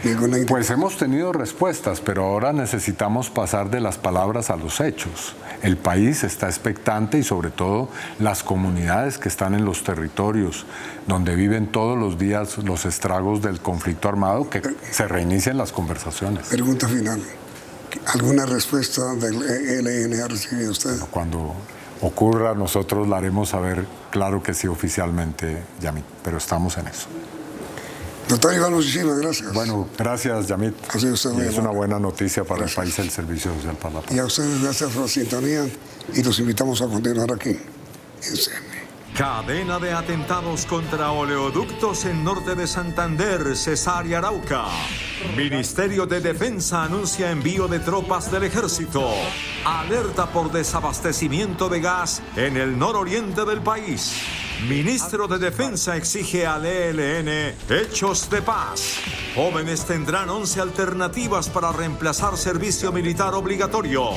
ninguna...
Pues hemos tenido respuestas, pero ahora necesitamos pasar de las palabras a los hechos. El país está expectante y sobre todo las comunidades que están en los territorios donde viven todos los días los estragos del conflicto armado, que se reinicien las conversaciones.
Pregunta final. ¿Alguna respuesta del ELN ha recibido usted?
Bueno, cuando ocurra nosotros la haremos saber, claro que sí, oficialmente, Yamit, pero estamos en eso.
Doctor Iván, muchísimas gracias.
Bueno, gracias, Yamit.
Ha sido usted muy
es una buena noticia para el país el Servicio Social para la Paz.
Y a ustedes gracias por la sintonía y los invitamos a continuar aquí. ECM.
Cadena de atentados contra oleoductos en norte de Santander, Cesar y Arauca. Ministerio de Defensa anuncia envío de tropas del ejército. Alerta por desabastecimiento de gas en el nororiente del país. Ministro de Defensa exige al ELN hechos de paz. Jóvenes tendrán 11 alternativas para reemplazar servicio militar obligatorio.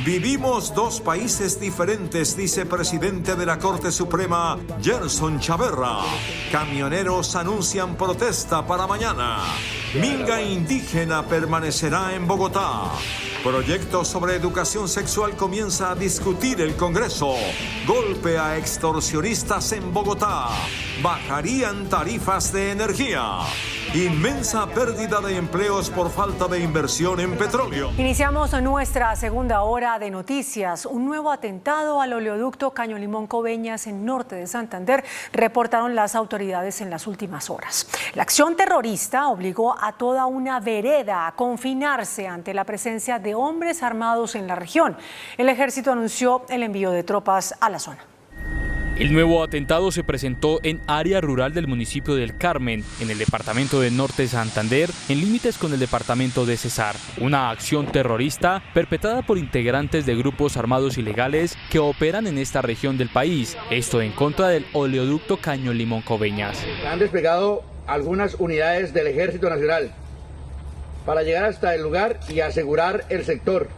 Vivimos dos países diferentes, dice presidente de la Corte Suprema, Gerson Chaverra. Camioneros anuncian protesta para mañana. Minga indígena permanecerá en Bogotá. Proyecto sobre educación sexual comienza a discutir el Congreso. Golpe a extorsionistas en Bogotá. Bajarían tarifas de energía. Inmensa pérdida de empleos por falta de inversión en petróleo.
Iniciamos nuestra segunda hora de noticias. Un nuevo atentado al oleoducto Caño Limón Coveñas en norte de Santander, reportaron las autoridades en las últimas horas. La acción terrorista obligó a toda una vereda a confinarse ante la presencia de hombres armados en la región. El ejército anunció el envío de tropas a la zona.
El nuevo atentado se presentó en área rural del municipio del Carmen, en el departamento de Norte de Santander, en límites con el departamento de Cesar. Una acción terrorista perpetrada por integrantes de grupos armados ilegales que operan en esta región del país. Esto en contra del oleoducto Caño Limón Coveñas.
Han desplegado algunas unidades del Ejército Nacional para llegar hasta el lugar y asegurar el sector,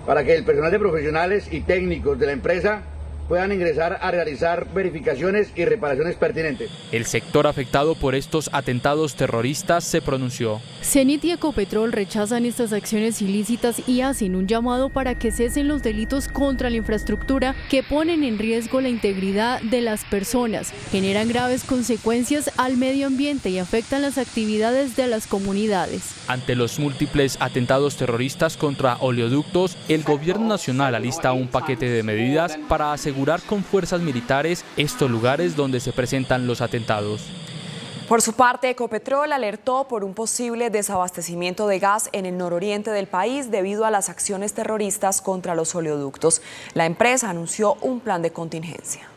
para que el personal de profesionales y técnicos de la empresa puedan ingresar a realizar verificaciones y reparaciones pertinentes.
El sector afectado por estos atentados terroristas se pronunció.
Cenit y Ecopetrol rechazan estas acciones ilícitas y hacen un llamado para que cesen los delitos contra la infraestructura que ponen en riesgo la integridad de las personas, generan graves consecuencias al medio ambiente y afectan las actividades de las comunidades.
Ante los múltiples atentados terroristas contra oleoductos, el gobierno nacional alista un paquete de medidas para asegurar con fuerzas militares estos lugares donde se presentan los atentados.
Por su parte, Ecopetrol alertó por un posible desabastecimiento de gas en el nororiente del país debido a las acciones terroristas contra los oleoductos. La empresa anunció un plan de contingencia.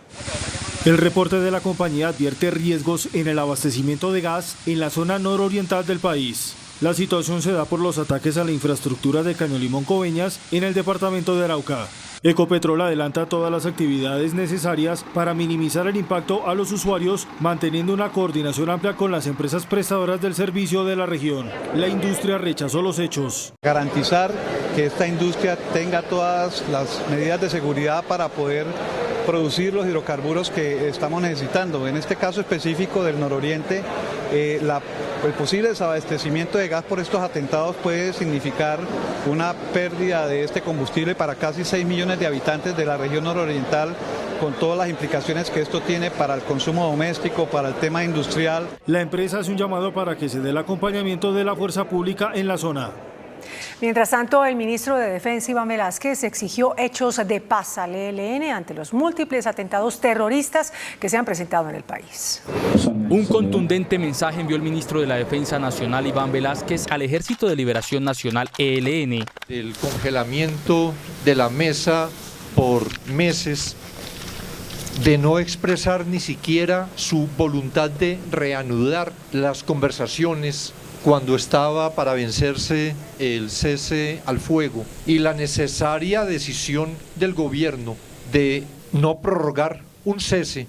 El reporte de la compañía advierte riesgos en el abastecimiento de gas en la zona nororiental del país. La situación se da por los ataques a la infraestructura de Caño Limón Coveñas en el departamento de Arauca. Ecopetrol adelanta todas las actividades necesarias para minimizar el impacto a los usuarios, manteniendo una coordinación amplia con las empresas prestadoras del servicio de la región. La industria rechazó los hechos.
Garantizar que esta industria tenga todas las medidas de seguridad para poder producir los hidrocarburos que estamos necesitando. En este caso específico del nororiente, el posible desabastecimiento de gas por estos atentados puede significar una pérdida de este combustible para casi 6 millones de habitantes de la región nororiental, con todas las implicaciones que esto tiene para el consumo doméstico, para el tema industrial.
La empresa hace un llamado para que se dé el acompañamiento de la fuerza pública en la zona.
Mientras tanto, el ministro de Defensa, Iván Velázquez, exigió hechos de paz al ELN ante los múltiples atentados terroristas que se han presentado en el país.
Un contundente mensaje envió el ministro de la Defensa Nacional, Iván Velázquez, al Ejército de Liberación Nacional, ELN.
El congelamiento de la mesa por meses, de no expresar ni siquiera su voluntad de reanudar las conversaciones cuando estaba para vencerse el cese al fuego, y la necesaria decisión del gobierno de no prorrogar un cese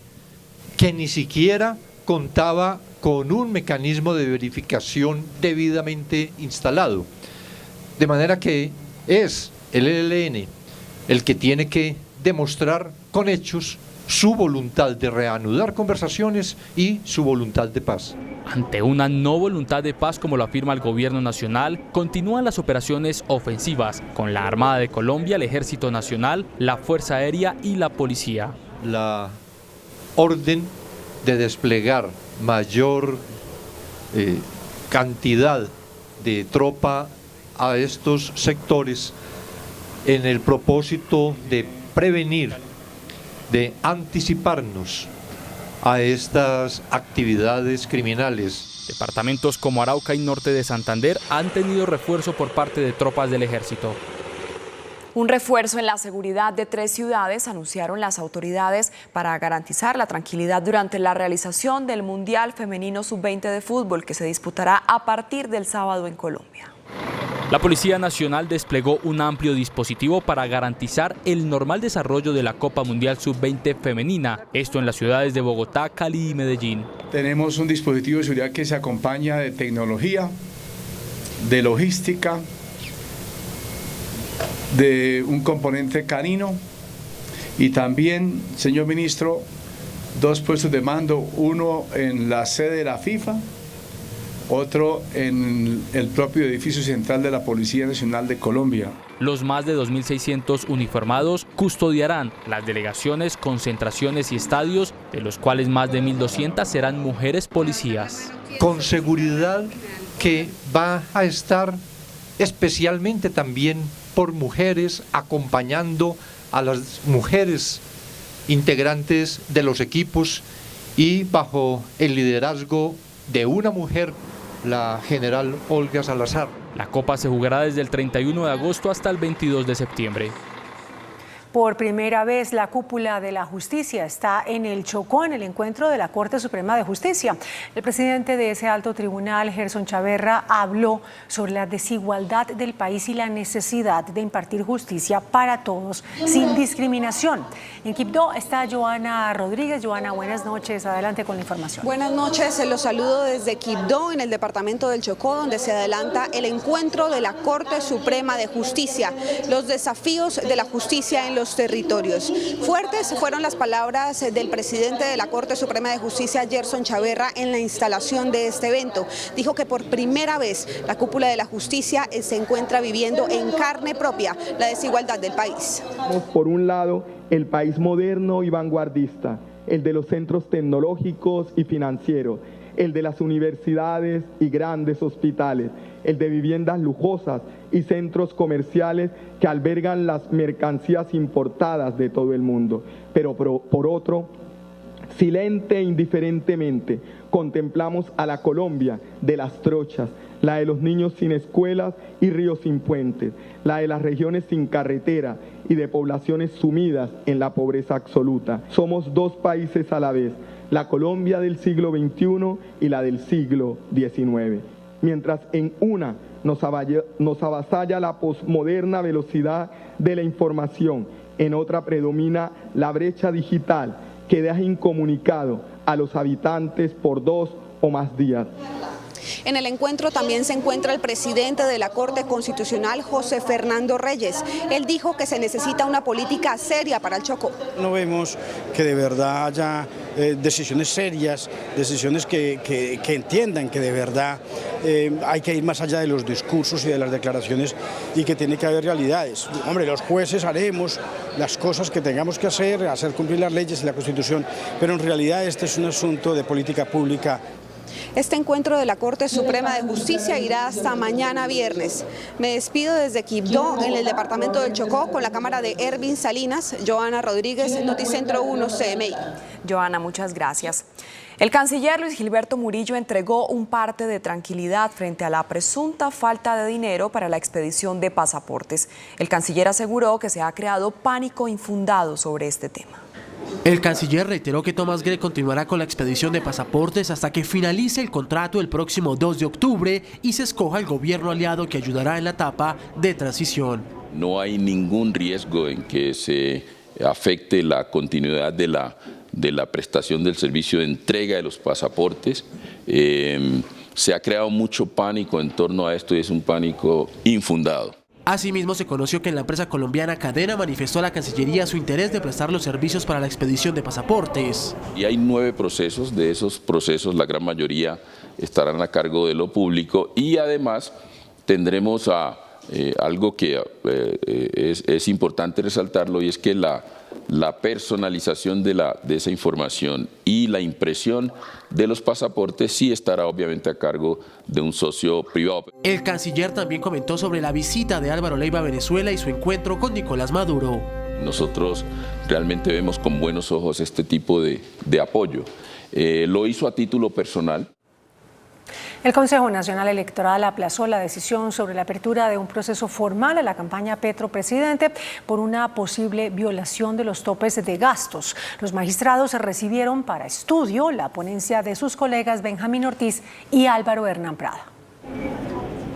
que ni siquiera contaba con un mecanismo de verificación debidamente instalado. De manera que es el ELN el que tiene que demostrar con hechos su voluntad de reanudar conversaciones y su voluntad de paz.
Ante una no voluntad de paz, como lo afirma el gobierno nacional, continúan las operaciones ofensivas con la Armada de Colombia, el Ejército Nacional, la Fuerza Aérea y la Policía.
La orden de desplegar mayor cantidad de tropa a estos sectores en el propósito de prevenir, de anticiparnos a estas actividades criminales.
Departamentos como Arauca y Norte de Santander han tenido refuerzo por parte de tropas del ejército.
Un refuerzo en la seguridad de 3 ciudades anunciaron las autoridades para garantizar la tranquilidad durante la realización del Mundial Femenino Sub-20 de fútbol que se disputará a partir del sábado en Colombia.
La Policía Nacional desplegó un amplio dispositivo para garantizar el normal desarrollo de la Copa Mundial Sub-20 femenina, esto en las ciudades de Bogotá, Cali y Medellín.
Tenemos un dispositivo de seguridad que se acompaña de tecnología, de logística, de un componente canino y también, señor ministro, 2 puestos de mando, uno en la sede de la FIFA, otro en el propio edificio central de la Policía Nacional de Colombia.
Los más de 2.600 uniformados custodiarán las delegaciones, concentraciones y estadios, de los cuales más de 1.200 serán mujeres policías.
Con seguridad que va a estar especialmente también por mujeres, acompañando a las mujeres integrantes de los equipos y bajo el liderazgo de una mujer, la general Olga Salazar.
La Copa se jugará desde el 31 de agosto hasta el 22 de septiembre.
Por primera vez, la cúpula de la justicia está en el Chocó, en el encuentro de la Corte Suprema de Justicia. El presidente de ese alto tribunal, Gerson Chaverra, habló sobre la desigualdad del país y la necesidad de impartir justicia para todos, sin discriminación. En Quibdó está Joana Rodríguez. Joana, buenas noches. Adelante con la información.
Buenas noches. Los saludo desde Quibdó, en el departamento del Chocó, donde se adelanta el encuentro de la Corte Suprema de Justicia. Los desafíos de la justicia en los territorios. Fuertes fueron las palabras del presidente de la Corte Suprema de Justicia, Gerson Chaverra, en la instalación de este evento. Dijo que por primera vez la cúpula de la justicia se encuentra viviendo en carne propia la desigualdad del país.
Por un lado, el país moderno y vanguardista, el de los centros tecnológicos y financieros, el de las universidades y grandes hospitales, el de viviendas lujosas y centros comerciales que albergan las mercancías importadas de todo el mundo. Pero por otro, silente e indiferentemente, contemplamos a la Colombia de las trochas, la de los niños sin escuelas y ríos sin puentes, la de las regiones sin carretera y de poblaciones sumidas en la pobreza absoluta. Somos 2 países a la vez, la Colombia del siglo XXI y la del siglo XIX. Mientras en una nos avasalla la posmoderna velocidad de la información, en otra predomina la brecha digital que deja incomunicado a los habitantes por 2 o más días.
En el encuentro también se encuentra el presidente de la Corte Constitucional, José Fernando Reyes. Él dijo que se necesita una política seria para el Chocó.
No vemos que de verdad haya decisiones serias, decisiones que entiendan que de verdad hay que ir más allá de los discursos y de las declaraciones y que tiene que haber realidades. Hombre, los jueces haremos las cosas que tengamos que hacer cumplir las leyes y la Constitución, pero en realidad este es un asunto de política pública.
Este encuentro de la Corte Suprema de Justicia irá hasta mañana viernes. Me despido desde Quibdó, en el departamento del Chocó, con la cámara de Ervin Salinas. Joana Rodríguez, Noticentro 1 CMI.
Joana, muchas gracias. El canciller Luis Gilberto Murillo entregó un parte de tranquilidad frente a la presunta falta de dinero para la expedición de pasaportes. El canciller aseguró que se ha creado pánico infundado sobre este tema.
El canciller reiteró que Thomas Gregg continuará con la expedición de pasaportes hasta que finalice el contrato el próximo 2 de octubre y se escoja el gobierno aliado que ayudará en la etapa de transición.
No hay ningún riesgo en que se afecte la continuidad de la prestación del servicio de entrega de los pasaportes. Se ha creado mucho pánico en torno a esto y es un pánico infundado.
Asimismo, se conoció que en la empresa colombiana Cadena manifestó a la Cancillería su interés de prestar los servicios para la expedición de pasaportes.
Y hay 9 procesos, de esos procesos la gran mayoría estarán a cargo de lo público y además tendremos algo que es importante resaltarlo y es que la personalización de esa información y la impresión de los pasaportes sí estará obviamente a cargo de un socio privado.
El canciller también comentó sobre la visita de Álvaro Leiva a Venezuela y su encuentro con Nicolás Maduro.
Nosotros realmente vemos con buenos ojos este tipo de apoyo. Lo hizo a título personal.
El Consejo Nacional Electoral aplazó la decisión sobre la apertura de un proceso formal a la campaña Petro Presidente por una posible violación de los topes de gastos. Los magistrados recibieron para estudio la ponencia de sus colegas Benjamín Ortiz y Álvaro Hernán Prada.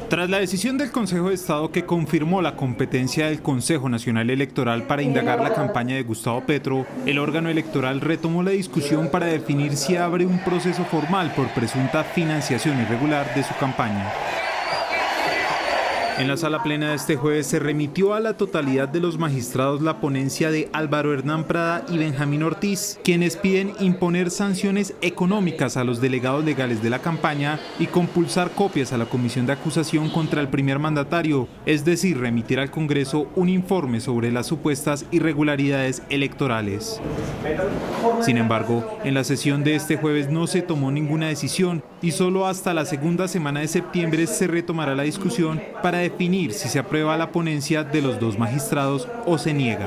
Tras la decisión del Consejo de Estado que confirmó la competencia del Consejo Nacional Electoral para indagar la campaña de Gustavo Petro, el órgano electoral retomó la discusión para definir si abre un proceso formal por presunta financiación irregular de su campaña. En la sala plena de este jueves se remitió a la totalidad de los magistrados la ponencia de Álvaro Hernán Prada y Benjamín Ortiz, quienes piden imponer sanciones económicas a los delegados legales de la campaña y compulsar copias a la comisión de acusación contra el primer mandatario, es decir, remitir al Congreso un informe sobre las supuestas irregularidades electorales. Sin embargo, en la sesión de este jueves no se tomó ninguna decisión y solo hasta la segunda semana de septiembre se retomará la discusión para definir si se aprueba la ponencia de los dos magistrados o se niega.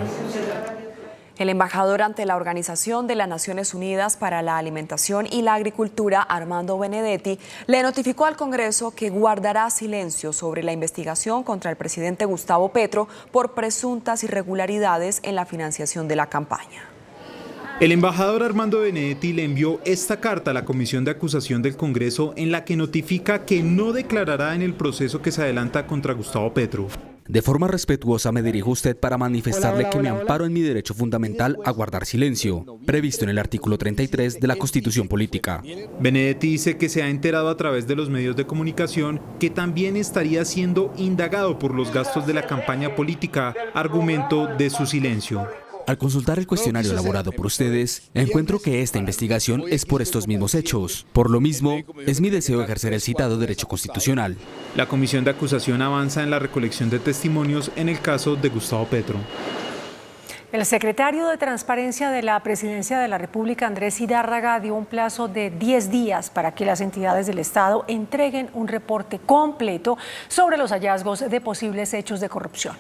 El embajador ante la Organización de las Naciones Unidas para la Alimentación y la Agricultura, Armando Benedetti, le notificó al Congreso que guardará silencio sobre la investigación contra el presidente Gustavo Petro por presuntas irregularidades en la financiación de la campaña.
El embajador Armando Benedetti le envió esta carta a la Comisión de Acusación del Congreso en la que notifica que no declarará en el proceso que se adelanta contra Gustavo Petro.
De forma respetuosa me dirijo a usted para manifestarle que me amparo en mi derecho fundamental a guardar silencio, previsto en el artículo 33 de la Constitución Política.
Benedetti dice que se ha enterado a través de los medios de comunicación que también estaría siendo indagado por los gastos de la campaña política, argumento de su silencio.
Al consultar el cuestionario elaborado por ustedes, encuentro que esta investigación es por estos mismos hechos. Por lo mismo, es mi deseo ejercer el citado derecho constitucional.
La comisión de acusación avanza en la recolección de testimonios en el caso de Gustavo Petro.
El secretario de Transparencia de la Presidencia de la República, Andrés Zidárraga, dio un plazo de 10 días para que las entidades del Estado entreguen un reporte completo sobre los hallazgos de posibles hechos de corrupción.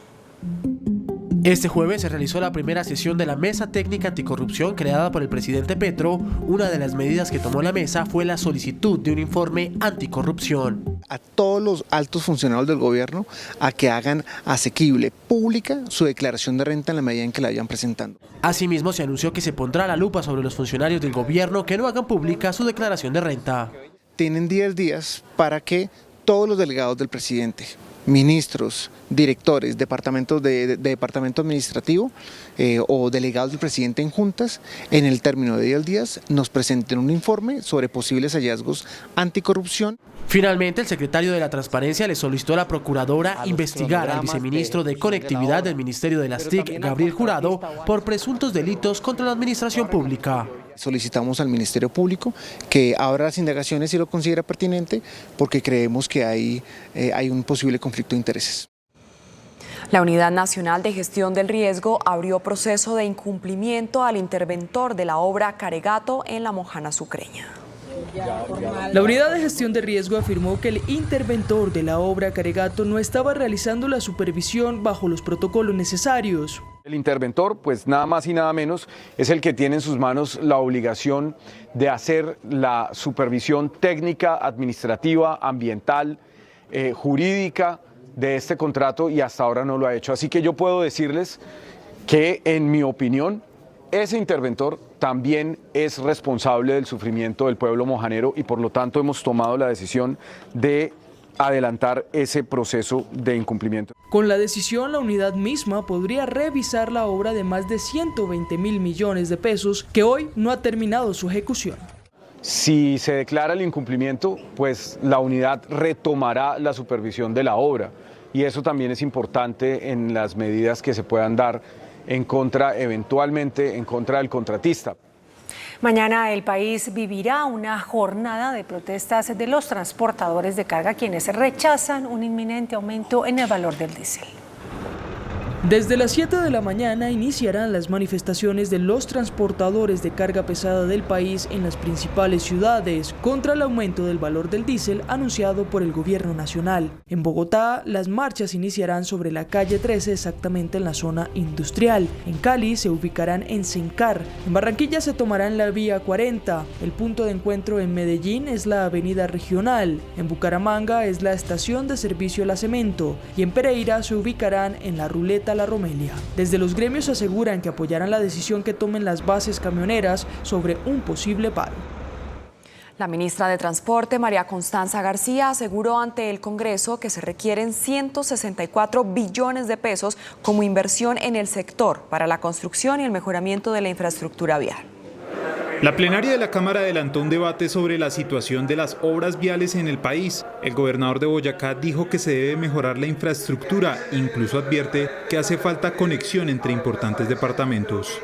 Este jueves se realizó la primera sesión de la Mesa Técnica Anticorrupción creada por el presidente Petro. Una de las medidas que tomó la mesa fue la solicitud de un informe anticorrupción.
A todos los altos funcionarios del gobierno a que hagan asequible, pública, su declaración de renta en la medida en que la vayan presentando.
Asimismo, se anunció que se pondrá la lupa sobre los funcionarios del gobierno que no hagan pública su declaración de renta.
Tienen 10 días para que todos los delegados del presidente, ministros, directores, departamento administrativo o delegados del presidente en juntas, en el término de 10 días nos presenten un informe sobre posibles hallazgos anticorrupción.
Finalmente, el secretario de la Transparencia le solicitó a la procuradora investigar al viceministro de Conectividad del Ministerio de las TIC, Gabriel Jurado, por presuntos delitos contra la administración pública.
Solicitamos al Ministerio Público que abra las indagaciones si lo considera pertinente, porque creemos que hay un posible conflicto de intereses.
La Unidad Nacional de Gestión del Riesgo abrió proceso de incumplimiento al interventor de la obra Caregato en La Mojana Sucreña.
La Unidad de Gestión de Riesgo afirmó que el interventor de la obra Caregato no estaba realizando la supervisión bajo los protocolos necesarios.
El interventor, pues nada más y nada menos, es el que tiene en sus manos la obligación de hacer la supervisión técnica, administrativa, ambiental, jurídica de este contrato y hasta ahora no lo ha hecho. Así que yo puedo decirles que, en mi opinión, ese interventor también es responsable del sufrimiento del pueblo mojanero y por lo tanto hemos tomado la decisión de adelantar ese proceso de incumplimiento.
Con la decisión, la unidad misma podría revisar la obra de más de 120.000 millones de pesos que hoy no ha terminado su ejecución.
Si se declara el incumplimiento, pues la unidad retomará la supervisión de la obra y eso también es importante en las medidas que se puedan dar eventualmente en contra del contratista.
Mañana el país vivirá una jornada de protestas de los transportadores de carga, quienes rechazan un inminente aumento en el valor del diésel.
Desde las 7 de la mañana iniciarán las manifestaciones de los transportadores de carga pesada del país en las principales ciudades contra el aumento del valor del diésel anunciado por el gobierno nacional. En Bogotá, las marchas iniciarán sobre la calle 13, exactamente en la zona industrial. En Cali se ubicarán en Sencar. En Barranquilla se tomarán la vía 40. El punto de encuentro en Medellín es la avenida Regional. En Bucaramanga es la estación de servicio La Cemento. Y en Pereira se ubicarán en la ruleta La Romelia. Desde los gremios aseguran que apoyarán la decisión que tomen las bases camioneras sobre un posible paro.
La ministra de Transporte, María Constanza García, aseguró ante el Congreso que se requieren 164 billones de pesos como inversión en el sector para la construcción y el mejoramiento de la infraestructura vial.
La plenaria de la Cámara adelantó un debate sobre la situación de las obras viales en el país. El gobernador de Boyacá dijo que se debe mejorar la infraestructura, incluso advierte que hace falta conexión entre importantes departamentos.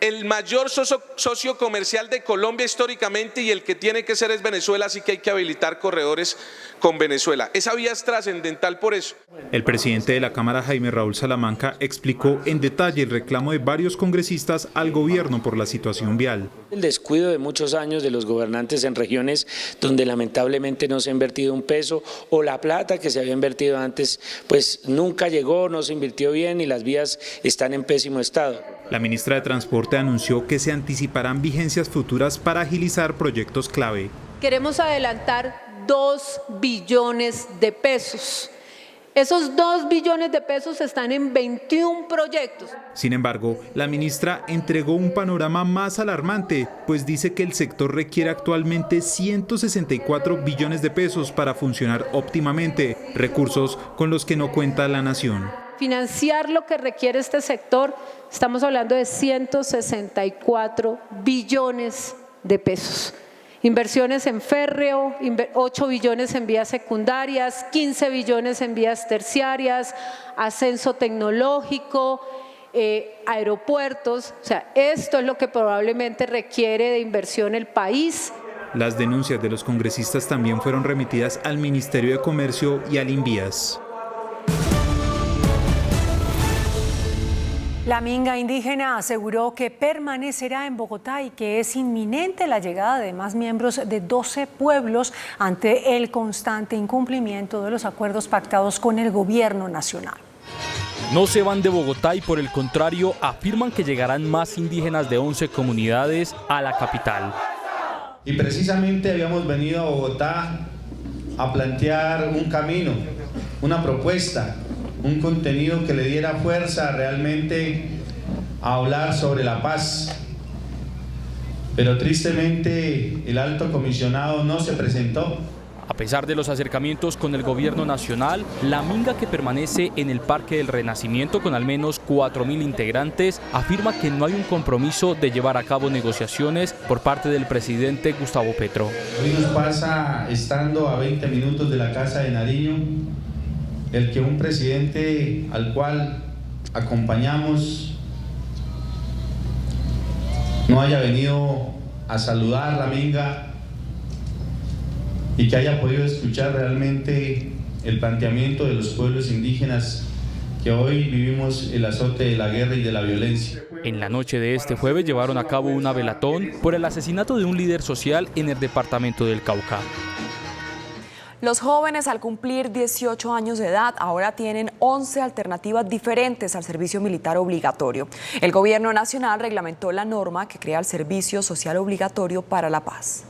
El mayor socio comercial de Colombia históricamente y el que tiene que ser es Venezuela, así que hay que habilitar corredores con Venezuela. Esa vía es trascendental por eso.
El presidente de la Cámara, Jaime Raúl Salamanca, explicó en detalle el reclamo de varios congresistas al gobierno por la situación vial.
El descuido de muchos años de los gobernantes en regiones donde lamentablemente no se ha invertido un peso o la plata que se había invertido antes pues nunca llegó, no se invirtió bien y las vías están en pésimo estado.
La ministra de Transporte anunció que se anticiparán vigencias futuras para agilizar proyectos clave.
Queremos adelantar 2 billones de pesos. Esos 2 billones de pesos están en 21 proyectos.
Sin embargo, la ministra entregó un panorama más alarmante, pues dice que el sector requiere actualmente 164 billones de pesos para funcionar óptimamente, recursos con los que no cuenta la nación.
Financiar lo que requiere este sector, estamos hablando de 164 billones de pesos. Inversiones en férreo, 8 billones en vías secundarias, 15 billones en vías terciarias, ascenso tecnológico, aeropuertos. O sea, esto es lo que probablemente requiere de inversión el país.
Las denuncias de los congresistas también fueron remitidas al Ministerio de Comercio y al INVIAS.
La minga indígena aseguró que permanecerá en Bogotá y que es inminente la llegada de más miembros de 12 pueblos ante el constante incumplimiento de los acuerdos pactados con el gobierno nacional.
No se van de Bogotá y por el contrario afirman que llegarán más indígenas de 11 comunidades a la capital.
Y precisamente habíamos venido a Bogotá a plantear un camino, una propuesta, un contenido que le diera fuerza realmente a hablar sobre la paz. Pero tristemente el alto comisionado no se presentó.
A pesar de los acercamientos con el gobierno nacional, la minga que permanece en el Parque del Renacimiento con al menos 4.000 integrantes afirma que no hay un compromiso de llevar a cabo negociaciones por parte del presidente Gustavo Petro.
Hoy nos pasa, estando a 20 minutos de la Casa de Nariño, el que un presidente al cual acompañamos no haya venido a saludar la minga y que haya podido escuchar realmente el planteamiento de los pueblos indígenas que hoy vivimos el azote de la guerra y de la violencia.
En la noche de este jueves llevaron a cabo una velatón por el asesinato de un líder social en el departamento del Cauca.
Los jóvenes al cumplir 18 años de edad ahora tienen 11 alternativas diferentes al servicio militar obligatorio. El gobierno nacional reglamentó la norma que crea el servicio social obligatorio para la paz.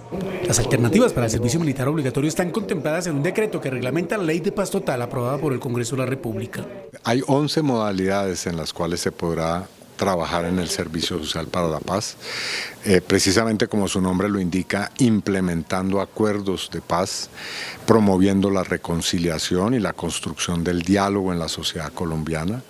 Las alternativas para el servicio militar obligatorio están contempladas en un decreto que reglamenta la Ley de Paz Total aprobada por el Congreso de la República.
Hay 11 modalidades en las cuales se podrá trabajar en el Servicio Social para la Paz, precisamente como su nombre lo indica, implementando acuerdos de paz, promoviendo la reconciliación y la construcción del diálogo en la sociedad colombiana,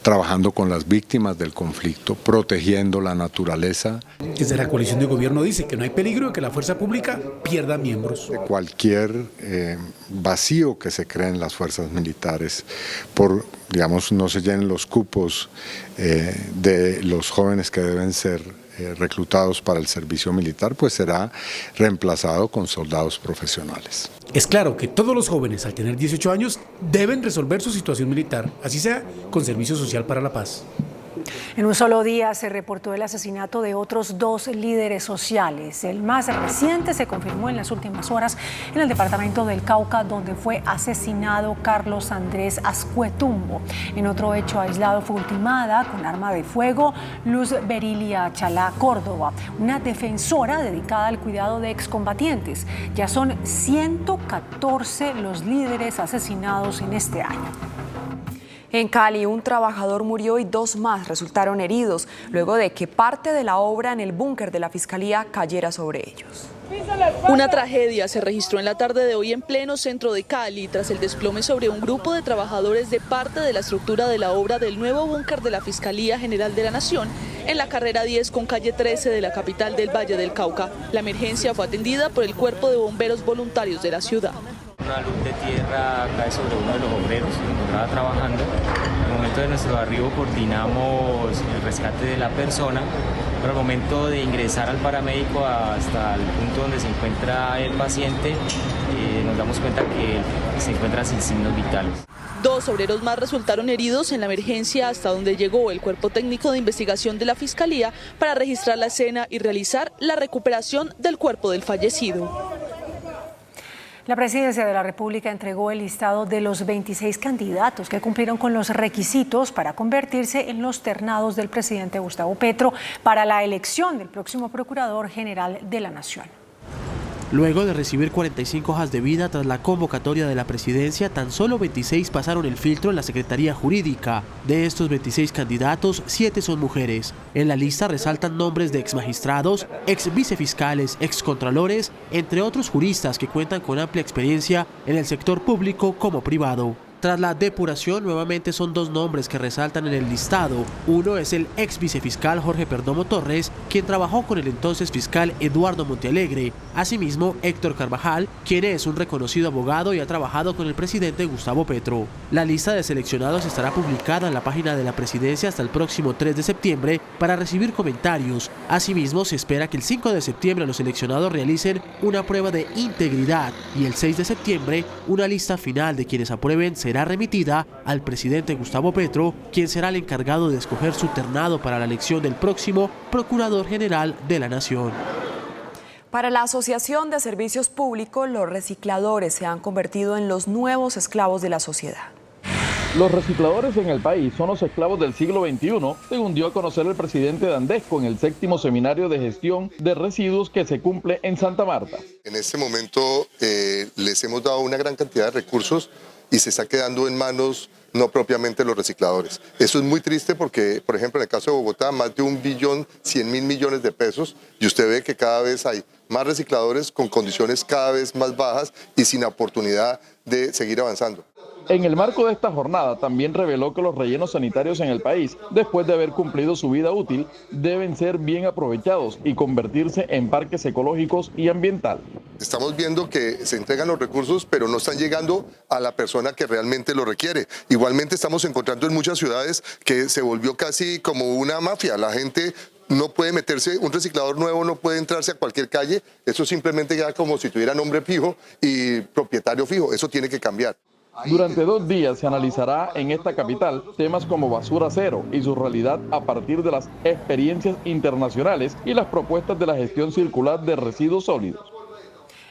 trabajando con las víctimas del conflicto, protegiendo la naturaleza.
Desde la coalición de gobierno dice que no hay peligro de que la fuerza pública pierda miembros.
De cualquier vacío que se cree en las fuerzas militares, por, digamos, no se llenen los cupos de los jóvenes que deben ser reclutados para el servicio militar, pues será reemplazado con soldados profesionales.
Es claro que todos los jóvenes al tener 18 años deben resolver su situación militar, así sea con servicio social para la paz.
En un solo día se reportó el asesinato de otros 2 líderes sociales. El más reciente se confirmó en las últimas horas en el departamento del Cauca, donde fue asesinado Carlos Andrés Ascuetumbo. En otro hecho aislado fue ultimada con arma de fuego Luz Berilia Chalá Córdoba, una defensora dedicada al cuidado de excombatientes. Ya son 114 los líderes asesinados en este año.
En Cali, un trabajador murió y 2 más resultaron heridos luego de que parte de la obra en el búnker de la Fiscalía cayera sobre ellos.
Una tragedia se registró en la tarde de hoy en pleno centro de Cali tras el desplome sobre un grupo de trabajadores de parte de la estructura de la obra del nuevo búnker de la Fiscalía General de la Nación en la carrera 10 con calle 13 de la capital del Valle del Cauca. La emergencia fue atendida por el Cuerpo de Bomberos Voluntarios de la ciudad.
Una luz de tierra cae sobre uno de los obreros que encontraba trabajando. En el momento de nuestro arribo coordinamos el rescate de la persona, pero al momento de ingresar al paramédico hasta el punto donde se encuentra el paciente, nos damos cuenta que se encuentra sin signos vitales.
2 obreros más resultaron heridos en la emergencia hasta donde llegó el Cuerpo Técnico de Investigación de la Fiscalía para registrar la escena y realizar la recuperación del cuerpo del fallecido.
La Presidencia de la República entregó el listado de los 26 candidatos que cumplieron con los requisitos para convertirse en los ternados del presidente Gustavo Petro para la elección del próximo Procurador General de la Nación.
Luego de recibir 45 hojas de vida tras la convocatoria de la presidencia, tan solo 26 pasaron el filtro en la Secretaría Jurídica. De estos 26 candidatos, 7 son mujeres. En la lista resaltan nombres de exmagistrados, ex vicefiscales, excontralores, entre otros juristas que cuentan con amplia experiencia en el sector público como privado. Tras la depuración, nuevamente son 2 nombres que resaltan en el listado. Uno es el ex vicefiscal Jorge Perdomo Torres, quien trabajó con el entonces fiscal Eduardo Montealegre. Asimismo, Héctor Carvajal, quien es un reconocido abogado y ha trabajado con el presidente Gustavo Petro. La lista de seleccionados estará publicada en la página de la presidencia hasta el próximo 3 de septiembre para recibir comentarios. Asimismo, se espera que el 5 de septiembre los seleccionados realicen una prueba de integridad y el 6 de septiembre una lista final de quienes aprueben será remitida al presidente Gustavo Petro, quien será el encargado de escoger su ternado para la elección del próximo Procurador General de la Nación.
Para la Asociación de Servicios Públicos, los recicladores se han convertido en los nuevos esclavos de la sociedad.
Los recicladores en el país son los esclavos del siglo XXI, según dio a conocer el presidente de Andesco en el 7º Seminario de Gestión de Residuos que se cumple en Santa Marta.
En este momento les hemos dado una gran cantidad de recursos y se está quedando en manos no propiamente los recicladores. Eso es muy triste porque, por ejemplo, en el caso de Bogotá, más de 1.100.000 millones de pesos, y usted ve que cada vez hay más recicladores con condiciones cada vez más bajas y sin oportunidad de seguir avanzando.
En el marco de esta jornada también reveló que los rellenos sanitarios en el país, después de haber cumplido su vida útil, deben ser bien aprovechados y convertirse en parques ecológicos y ambiental.
Estamos viendo que se entregan los recursos, pero no están llegando a la persona que realmente lo requiere. Igualmente estamos encontrando en muchas ciudades que se volvió casi como una mafia. La gente no puede meterse, un reciclador nuevo no puede entrarse a cualquier calle. Eso simplemente ya como si tuviera nombre fijo y propietario fijo. Eso tiene que cambiar.
Durante 2 días se analizará en esta capital temas como basura cero y su realidad a partir de las experiencias internacionales y las propuestas de la gestión circular de residuos sólidos.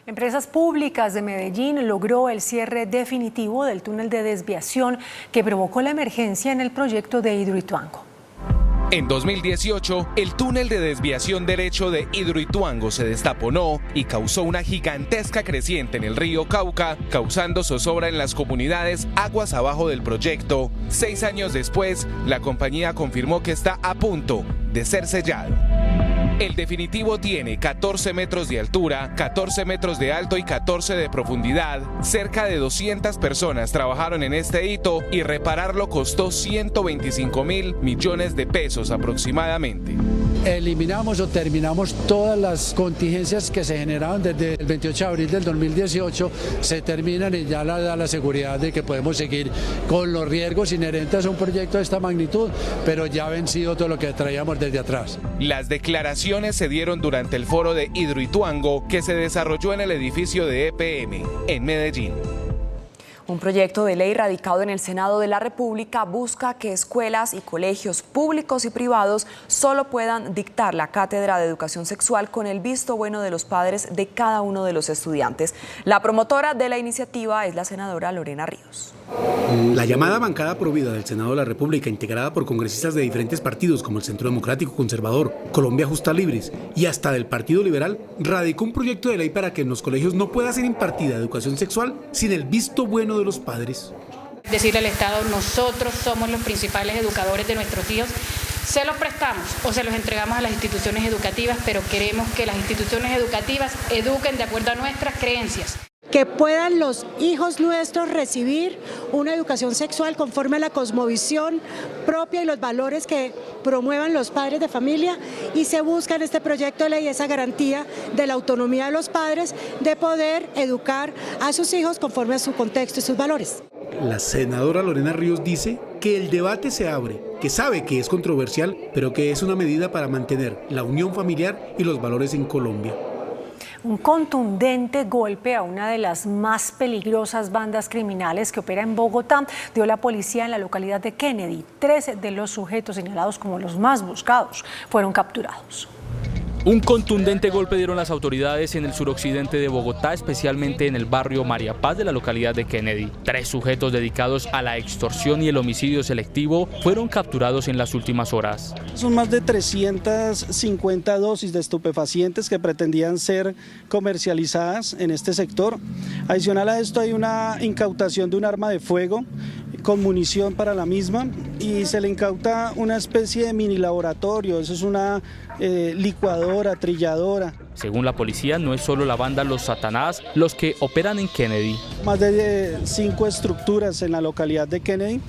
Empresas Públicas de Medellín logró el cierre definitivo del túnel de desviación que provocó la emergencia en el proyecto de Hidroituango.
En 2018, el túnel de desviación derecho de Hidroituango se destaponó y causó una gigantesca creciente en el río Cauca, causando zozobra en las comunidades aguas abajo del proyecto. 6 años después, la compañía confirmó que está a punto de ser sellado. El definitivo tiene 14 metros de altura, 14 metros de alto y 14 de profundidad. Cerca de 200 personas trabajaron en este hito y repararlo costó 125.000 millones de pesos aproximadamente.
eliminamos o terminamos todas las contingencias que se generaron desde el 28 de abril del 2018, se terminan y ya da la seguridad de que podemos seguir con los riesgos inherentes a un proyecto de esta magnitud, pero ya vencido todo lo que traíamos desde atrás.
Las declaraciones se dieron durante el foro de Hidroituango que se desarrolló en el edificio de EPM, en Medellín.
Un proyecto de ley radicado en el Senado de la República busca que escuelas y colegios públicos y privados solo puedan dictar la cátedra de educación sexual con el visto bueno de los padres de cada uno de los estudiantes. La promotora de la iniciativa es la senadora Lorena Ríos.
La llamada bancada provida del Senado de la República, integrada por congresistas de diferentes partidos como el Centro Democrático Conservador, Colombia Justa Libres y hasta del Partido Liberal, radicó un proyecto de ley para que en los colegios no pueda ser impartida educación sexual sin el visto bueno de los padres.
Decirle al Estado, nosotros somos los principales educadores de nuestros hijos, se los prestamos o se los entregamos a las instituciones educativas, pero queremos que las instituciones educativas eduquen de acuerdo a nuestras creencias.
Que puedan los hijos nuestros recibir una educación sexual conforme a la cosmovisión propia y los valores que promuevan los padres de familia, y se busca en este proyecto de ley esa garantía de la autonomía de los padres de poder educar a sus hijos conforme a su contexto y sus valores.
La senadora Lorena Ríos dice que el debate se abre, que sabe que es controversial, pero que es una medida para mantener la unión familiar y los valores en Colombia.
Un contundente golpe a una de las más peligrosas bandas criminales que opera en Bogotá dio la policía en la localidad de Kennedy. 13 de los sujetos señalados como los más buscados fueron capturados.
Un contundente golpe dieron las autoridades en el suroccidente de Bogotá, especialmente en el barrio María Paz de la localidad de Kennedy. 3 sujetos dedicados a la extorsión y el homicidio selectivo fueron capturados en las últimas horas.
Son más de 350 dosis de estupefacientes que pretendían ser comercializadas en este sector. Adicional a esto hay una incautación de un arma de fuego con munición para la misma, y se le incauta una especie de mini laboratorio. Eso es una licuadora, trilladora.
Según la policía, no es solo la banda Los Satanás los que operan en Kennedy.
Más de 5 estructuras en la localidad de Kennedy,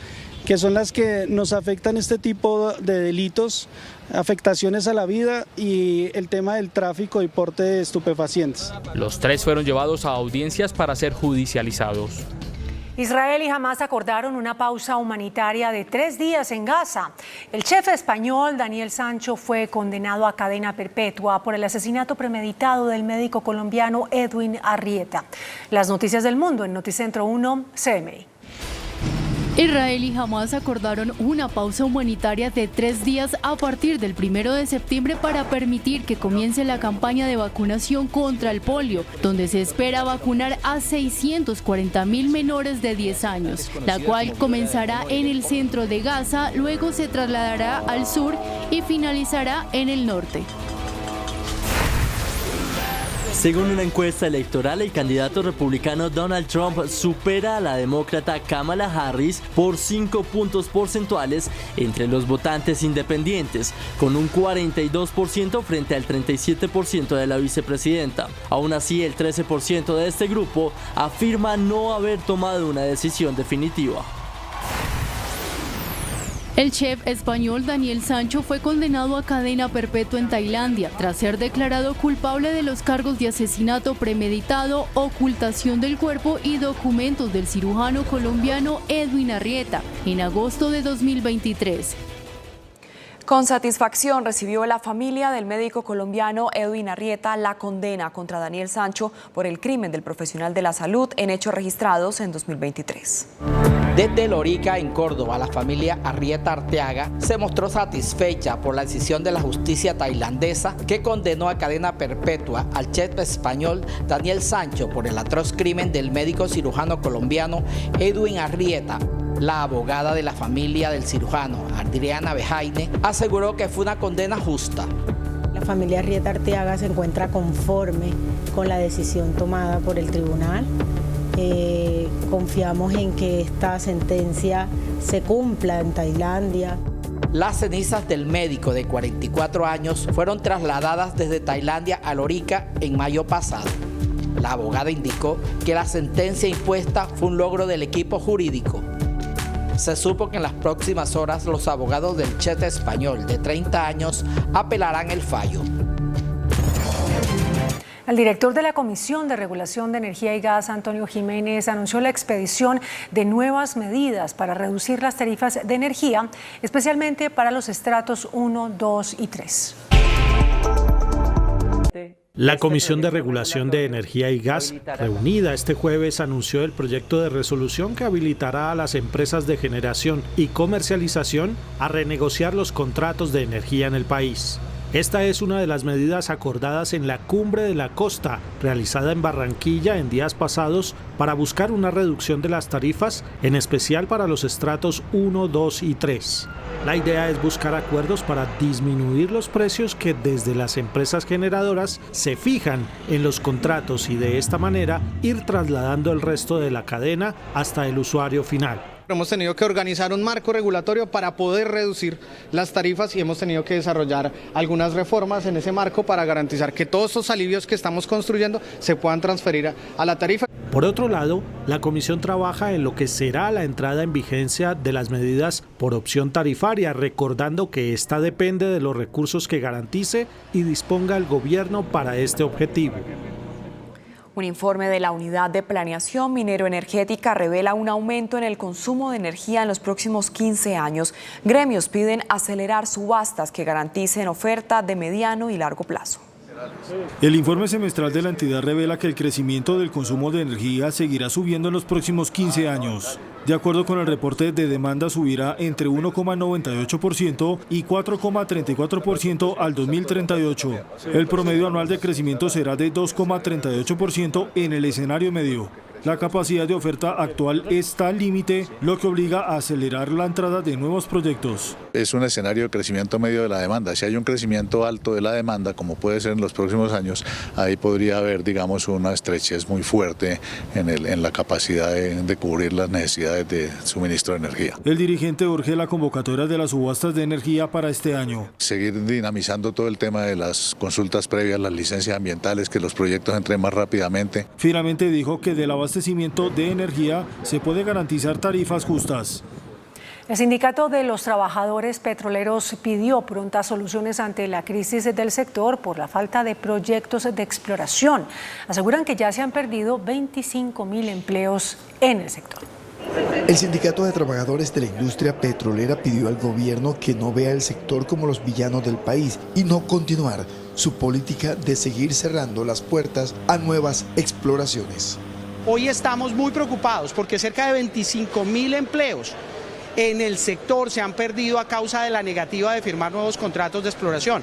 que son las que nos afectan este tipo de delitos, afectaciones a la vida y el tema del tráfico y porte de estupefacientes.
Los 3 fueron llevados a audiencias para ser judicializados.
Israel y Hamás acordaron una pausa humanitaria de 3 días en Gaza. El chef español Daniel Sancho fue condenado a cadena perpetua por el asesinato premeditado del médico colombiano Edwin Arrieta. Las noticias del mundo en Noticentro 1 CMI.
Israel y Hamás acordaron una pausa humanitaria de 3 días a partir del 1 de septiembre para permitir que comience la campaña de vacunación contra el polio, donde se espera vacunar a 640.000 menores de 10 años, la cual comenzará en el centro de Gaza, luego se trasladará al sur y finalizará en el norte.
Según una encuesta electoral, el candidato republicano Donald Trump supera a la demócrata Kamala Harris por 5 puntos porcentuales entre los votantes independientes, con un 42% frente al 37% de la vicepresidenta. Aún así, el 13% de este grupo afirma no haber tomado una decisión definitiva.
El chef español Daniel Sancho fue condenado a cadena perpetua en Tailandia tras ser declarado culpable de los cargos de asesinato premeditado, ocultación del cuerpo y documentos del cirujano colombiano Edwin Arrieta en agosto de 2023.
Con satisfacción recibió la familia del médico colombiano Edwin Arrieta la condena contra Daniel Sancho por el crimen del profesional de la salud en hechos registrados en 2023.
Desde Lorica, en Córdoba, la familia Arrieta Arteaga se mostró satisfecha por la decisión de la justicia tailandesa que condenó a cadena perpetua al chef español Daniel Sancho por el atroz crimen del médico cirujano colombiano Edwin Arrieta. La abogada de la familia del cirujano, Adriana Bejaine, aseguró que fue una condena justa.
La familia Arrieta Arteaga se encuentra conforme con la decisión tomada por el tribunal. Confiamos en que esta sentencia se cumpla en Tailandia.
Las cenizas del médico de 44 años fueron trasladadas desde Tailandia a Lorica en mayo pasado. La abogada indicó que la sentencia impuesta fue un logro del equipo jurídico. Se supo que en las próximas horas los abogados del Chet español de 30 años apelarán el fallo.
El director de la Comisión de Regulación de Energía y Gas, Antonio Jiménez, anunció la expedición de nuevas medidas para reducir las tarifas de energía, especialmente para los estratos 1, 2 y 3.
La Comisión de Regulación de Energía y Gas, reunida este jueves, anunció el proyecto de resolución que habilitará a las empresas de generación y comercialización a renegociar los contratos de energía en el país. Esta es una de las medidas acordadas en la Cumbre de la Costa, realizada en Barranquilla en días pasados, para buscar una reducción de las tarifas, en especial para los estratos 1, 2 y 3. La idea es buscar acuerdos para disminuir los precios que desde las empresas generadoras se fijan en los contratos y de esta manera ir trasladando el resto de la cadena hasta el usuario final.
Hemos tenido que organizar un marco regulatorio para poder reducir las tarifas y hemos tenido que desarrollar algunas reformas en ese marco para garantizar que todos estos alivios que estamos construyendo se puedan transferir a la tarifa.
Por otro lado, la Comisión trabaja en lo que será la entrada en vigencia de las medidas por opción tarifaria, recordando que esta depende de los recursos que garantice y disponga el gobierno para este objetivo.
Un informe de la Unidad de Planeación Minero-Energética revela un aumento en el consumo de energía en los próximos 15 años. Gremios piden acelerar subastas que garanticen oferta de mediano y largo plazo.
El informe semestral de la entidad revela que el crecimiento del consumo de energía seguirá subiendo en los próximos 15 años. De acuerdo con el reporte, de demanda subirá entre 1,98% y 4,34% al 2038. El promedio anual de crecimiento será de 2,38% en el escenario medio. La capacidad de oferta actual está al límite, lo que obliga a acelerar la entrada de nuevos proyectos.
Es un escenario de crecimiento medio de la demanda. Si hay un crecimiento alto de la demanda, como puede ser en los próximos años, ahí podría haber, digamos, una estrechez muy fuerte en la capacidad de cubrir las necesidades de suministro de energía.
El dirigente urge la convocatoria de las subastas de energía para este año.
Seguir dinamizando todo el tema de las consultas previas, las licencias ambientales, que los proyectos entren más rápidamente.
Finalmente dijo que del abastecimiento de energía se puede garantizar tarifas justas.
El Sindicato de los Trabajadores Petroleros pidió prontas soluciones ante la crisis del sector por la falta de proyectos de exploración. Aseguran que ya se han perdido 25.000 empleos en el sector.
El Sindicato de Trabajadores de la Industria Petrolera pidió al gobierno que no vea el sector como los villanos del país y no continuar su política de seguir cerrando las puertas a nuevas exploraciones.
Hoy estamos muy preocupados porque cerca de 25.000 empleos en el sector se han perdido a causa de la negativa de firmar nuevos contratos de exploración.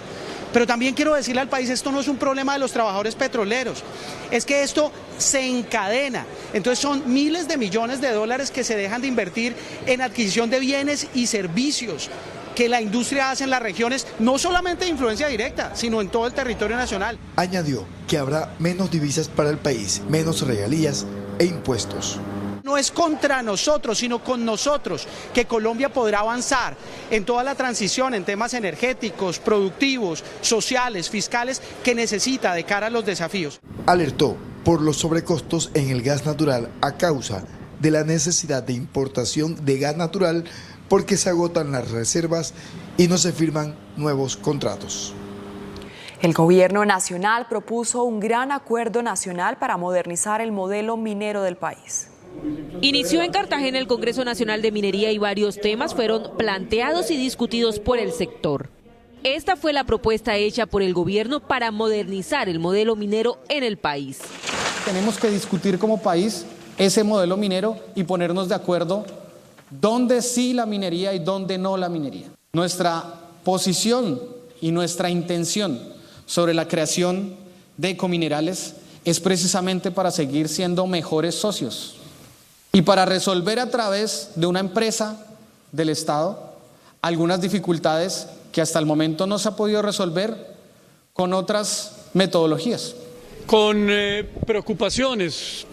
Pero también quiero decirle al país, esto no es un problema de los trabajadores petroleros, es que esto se encadena. Entonces son miles de millones de dólares que se dejan de invertir en adquisición de bienes y servicios que la industria hace en las regiones, no solamente de influencia directa, sino en todo el territorio nacional.
Añadió que habrá menos divisas para el país, menos regalías e impuestos.
No es contra nosotros, sino con nosotros, que Colombia podrá avanzar en toda la transición en temas energéticos, productivos, sociales, fiscales, que necesita de cara a los desafíos.
Alertó por los sobrecostos en el gas natural a causa de la necesidad de importación de gas natural porque se agotan las reservas y no se firman nuevos contratos.
El gobierno nacional propuso un gran acuerdo nacional para modernizar el modelo minero del país.
Inició en Cartagena el Congreso Nacional de Minería y varios temas fueron planteados y discutidos por el sector. Esta fue la propuesta hecha por el gobierno para modernizar el modelo minero en el país.
Tenemos que discutir como país ese modelo minero y ponernos de acuerdo dónde sí la minería y dónde no la minería. Nuestra posición y nuestra intención sobre la creación de ecominerales es precisamente para seguir siendo mejores socios y para resolver a través de una empresa del Estado algunas dificultades que hasta el momento no se ha podido resolver con otras metodologías.
Con preocupaciones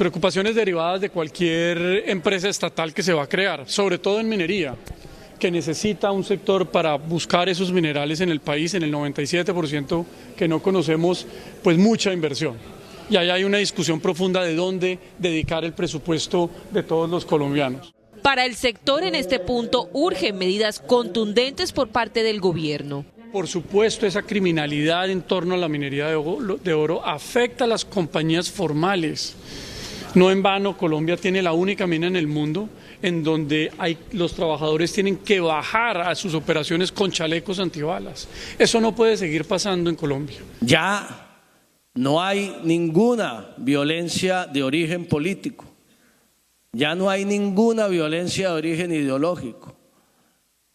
derivadas de cualquier empresa estatal que se va a crear, sobre todo en minería, que necesita un sector para buscar esos minerales en el país, en el 97% que no conocemos, pues mucha inversión. Y ahí hay una discusión profunda de dónde dedicar el presupuesto de todos los colombianos.
Para el sector en este punto urgen medidas contundentes por parte del gobierno.
Por supuesto, esa criminalidad en torno a la minería de oro afecta a las compañías formales. No en vano, Colombia tiene la única mina en el mundo en donde los trabajadores tienen que bajar a sus operaciones con chalecos antibalas. Eso no puede seguir pasando en Colombia.
Ya no hay ninguna violencia de origen político, ya no hay ninguna violencia de origen ideológico.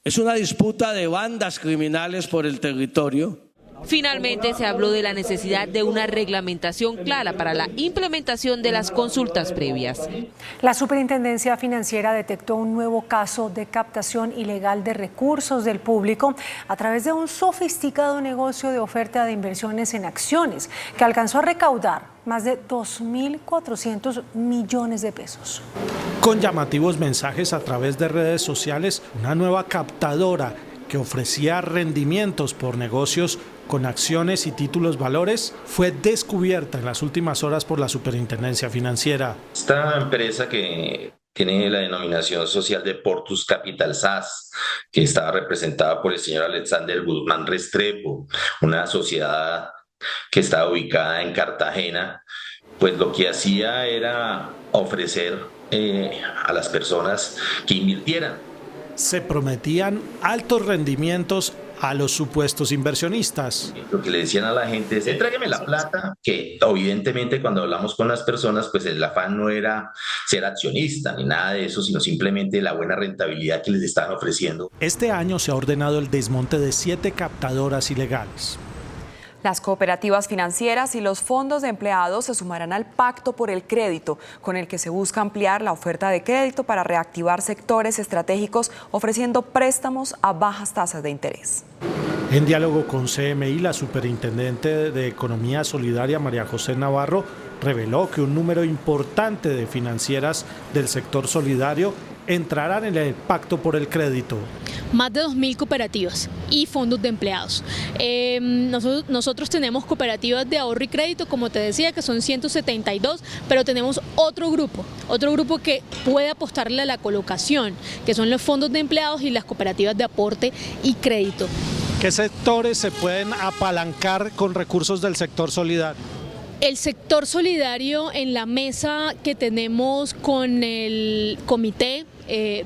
Es una disputa de bandas criminales por el territorio.
Finalmente se habló de la necesidad de una reglamentación clara para la implementación de las consultas previas.
La Superintendencia Financiera detectó un nuevo caso de captación ilegal de recursos del público a través de un sofisticado negocio de oferta de inversiones en acciones que alcanzó a recaudar más de 2.400 millones de pesos.
Con llamativos mensajes a través de redes sociales, una nueva captadora que ofrecía rendimientos por negocios con acciones y títulos valores fue descubierta en las últimas horas por la Superintendencia Financiera.
Esta empresa, que tiene la denominación social de Portus Capital SAS, que estaba representada por el señor Alexander Guzmán Restrepo, una sociedad que estaba ubicada en Cartagena, pues lo que hacía era ofrecer a las personas que invirtieran.
Se prometían altos rendimientos a los supuestos inversionistas.
Lo que le decían a la gente es: entrégueme la plata, que evidentemente cuando hablamos con las personas, pues el afán no era ser accionista ni nada de eso, sino simplemente la buena rentabilidad que les estaban ofreciendo.
Este año se ha ordenado el desmonte de 7 captadoras ilegales.
Las cooperativas financieras y los fondos de empleados se sumarán al Pacto por el Crédito, con el que se busca ampliar la oferta de crédito para reactivar sectores estratégicos ofreciendo préstamos a bajas tasas de interés.
En diálogo con CMI, la superintendente de Economía Solidaria, María José Navarro, reveló que un número importante de financieras del sector solidario entrarán en el Pacto por el Crédito.
Más de 2.000 cooperativas y fondos de empleados. Nosotros tenemos cooperativas de ahorro y crédito, como te decía, que son 172, pero tenemos otro grupo que puede apostarle a la colocación, que son los fondos de empleados y las cooperativas de aporte y crédito.
¿Qué sectores se pueden apalancar con recursos del sector solidario?
El sector solidario, en la mesa que tenemos con el comité,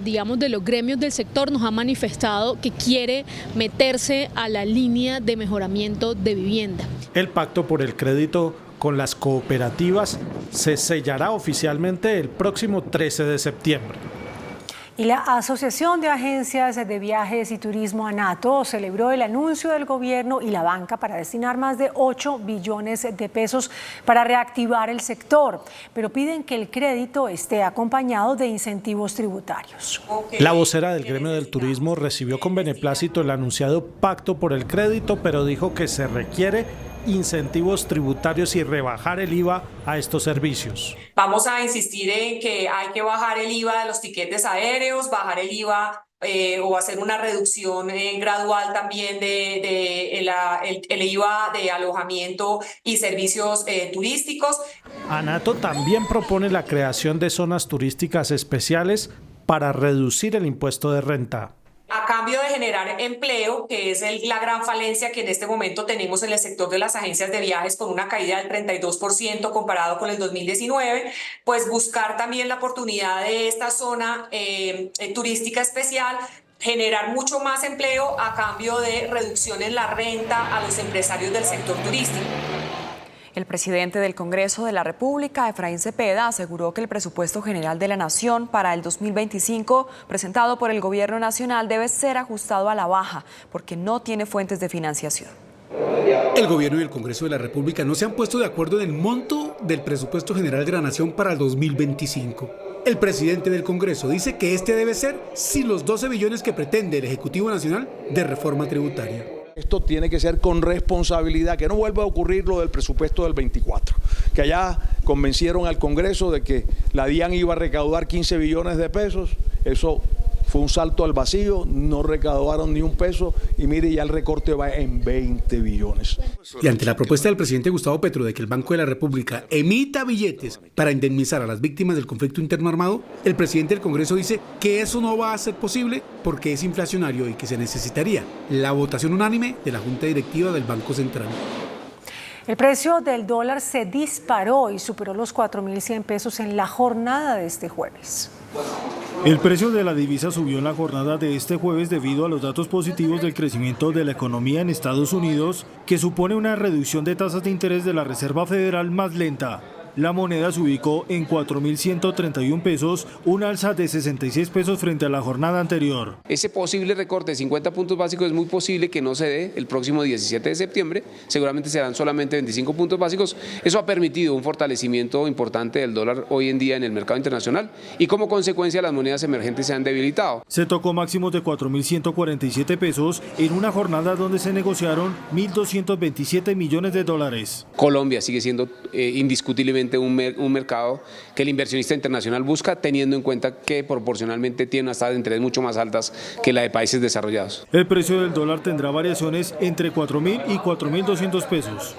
digamos, de los gremios del sector, nos ha manifestado que quiere meterse a la línea de mejoramiento de vivienda.
El Pacto por el Crédito con las cooperativas se sellará oficialmente el próximo 13 de septiembre.
Y la Asociación de Agencias de Viajes y Turismo, ANATO, celebró el anuncio del gobierno y la banca para destinar más de 8 billones de pesos para reactivar el sector, pero piden que el crédito esté acompañado de incentivos tributarios.
La vocera del gremio del turismo recibió con beneplácito el anunciado Pacto por el Crédito, pero dijo que se requiere incentivos tributarios y rebajar el IVA a estos servicios.
Vamos a insistir en que hay que bajar el IVA de los tiquetes aéreos, bajar el IVA o hacer una reducción gradual también el IVA de alojamiento y servicios turísticos.
ANATO también propone la creación de zonas turísticas especiales para reducir el impuesto de renta.
A cambio de generar empleo, que es la gran falencia que en este momento tenemos en el sector de las agencias de viajes, con una caída del 32% comparado con el 2019, pues buscar también la oportunidad de esta zona turística especial, generar mucho más empleo a cambio de reducción en la renta a los empresarios del sector turístico.
El presidente del Congreso de la República, Efraín Cepeda, aseguró que el presupuesto general de la Nación para el 2025, presentado por el Gobierno Nacional, debe ser ajustado a la baja, porque no tiene fuentes de financiación.
El Gobierno y el Congreso de la República no se han puesto de acuerdo en el monto del presupuesto general de la Nación para el 2025. El presidente del Congreso dice que este debe ser sin los 12 billones que pretende el Ejecutivo Nacional de reforma tributaria.
Esto tiene que ser con responsabilidad, que no vuelva a ocurrir lo del presupuesto del 24, que allá convencieron al Congreso de que la DIAN iba a recaudar 15 billones de pesos, eso fue un salto al vacío, no recaudaron ni un peso y mire, ya el recorte va en 20 billones.
Y ante la propuesta del presidente Gustavo Petro de que el Banco de la República emita billetes para indemnizar a las víctimas del conflicto interno armado, el presidente del Congreso dice que eso no va a ser posible porque es inflacionario y que se necesitaría la votación unánime de la Junta Directiva del Banco Central.
El precio del dólar se disparó y superó los 4.100 pesos en la jornada de este jueves.
El precio de la divisa subió en la jornada de este jueves debido a los datos positivos del crecimiento de la economía en Estados Unidos, que supone una reducción de tasas de interés de la Reserva Federal más lenta. La moneda se ubicó en 4.131 pesos, una alza de 66 pesos frente a la jornada anterior.
Ese posible recorte de 50 puntos básicos es muy posible que no se dé el próximo 17 de septiembre, seguramente serán solamente 25 puntos básicos. Eso ha permitido un fortalecimiento importante del dólar hoy en día en el mercado internacional y como consecuencia las monedas emergentes se han debilitado.
Se tocó máximos de 4.147 pesos en una jornada donde se negociaron 1.227 millones de dólares.
Colombia sigue siendo indiscutiblemente un mercado que el inversionista internacional busca, teniendo en cuenta que proporcionalmente tiene unas tasas de interés mucho más altas que la de países desarrollados.
El precio del dólar tendrá variaciones entre 4.000 y 4.200 pesos.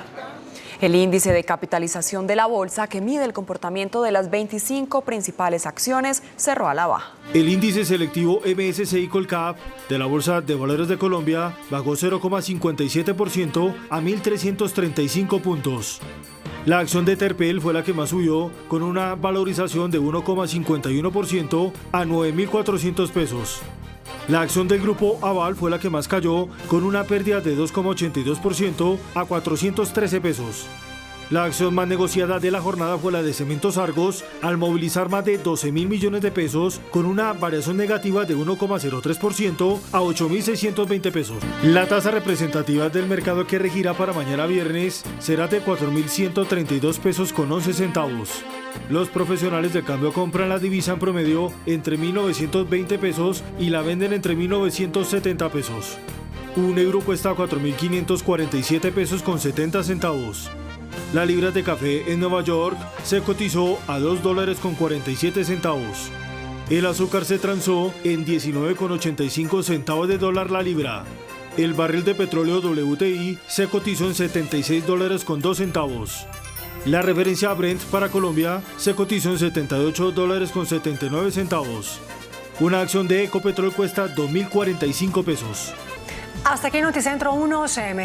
El índice de capitalización de la bolsa, que mide el comportamiento de las 25 principales acciones, cerró a la baja.
El índice selectivo MSCI Colcap de la Bolsa de Valores de Colombia bajó 0,57% a 1.335 puntos. La acción de Terpel fue la que más subió, con una valorización de 1,51% a 9.400 pesos. La acción del grupo Aval fue la que más cayó, con una pérdida de 2,82% a 413 pesos. La acción más negociada de la jornada fue la de Cementos Argos, al movilizar más de 12.000 millones de pesos, con una variación negativa de 1,03% a 8.620 pesos. La tasa representativa del mercado que regirá para mañana viernes será de 4.132 pesos con 11 centavos. Los profesionales de cambio compran la divisa en promedio entre 1.920 pesos y la venden entre 1.970 pesos. Un euro cuesta 4.547 pesos con 70 centavos. La libra de café en Nueva York se cotizó a $2.47. El azúcar se transó en 19,85 centavos de dólar la libra. El barril de petróleo WTI se cotizó en $76.02. La referencia Brent para Colombia se cotizó en $78.79. Una acción de Ecopetrol cuesta 2.045 pesos.
Hasta aquí Noticentro 1 CM.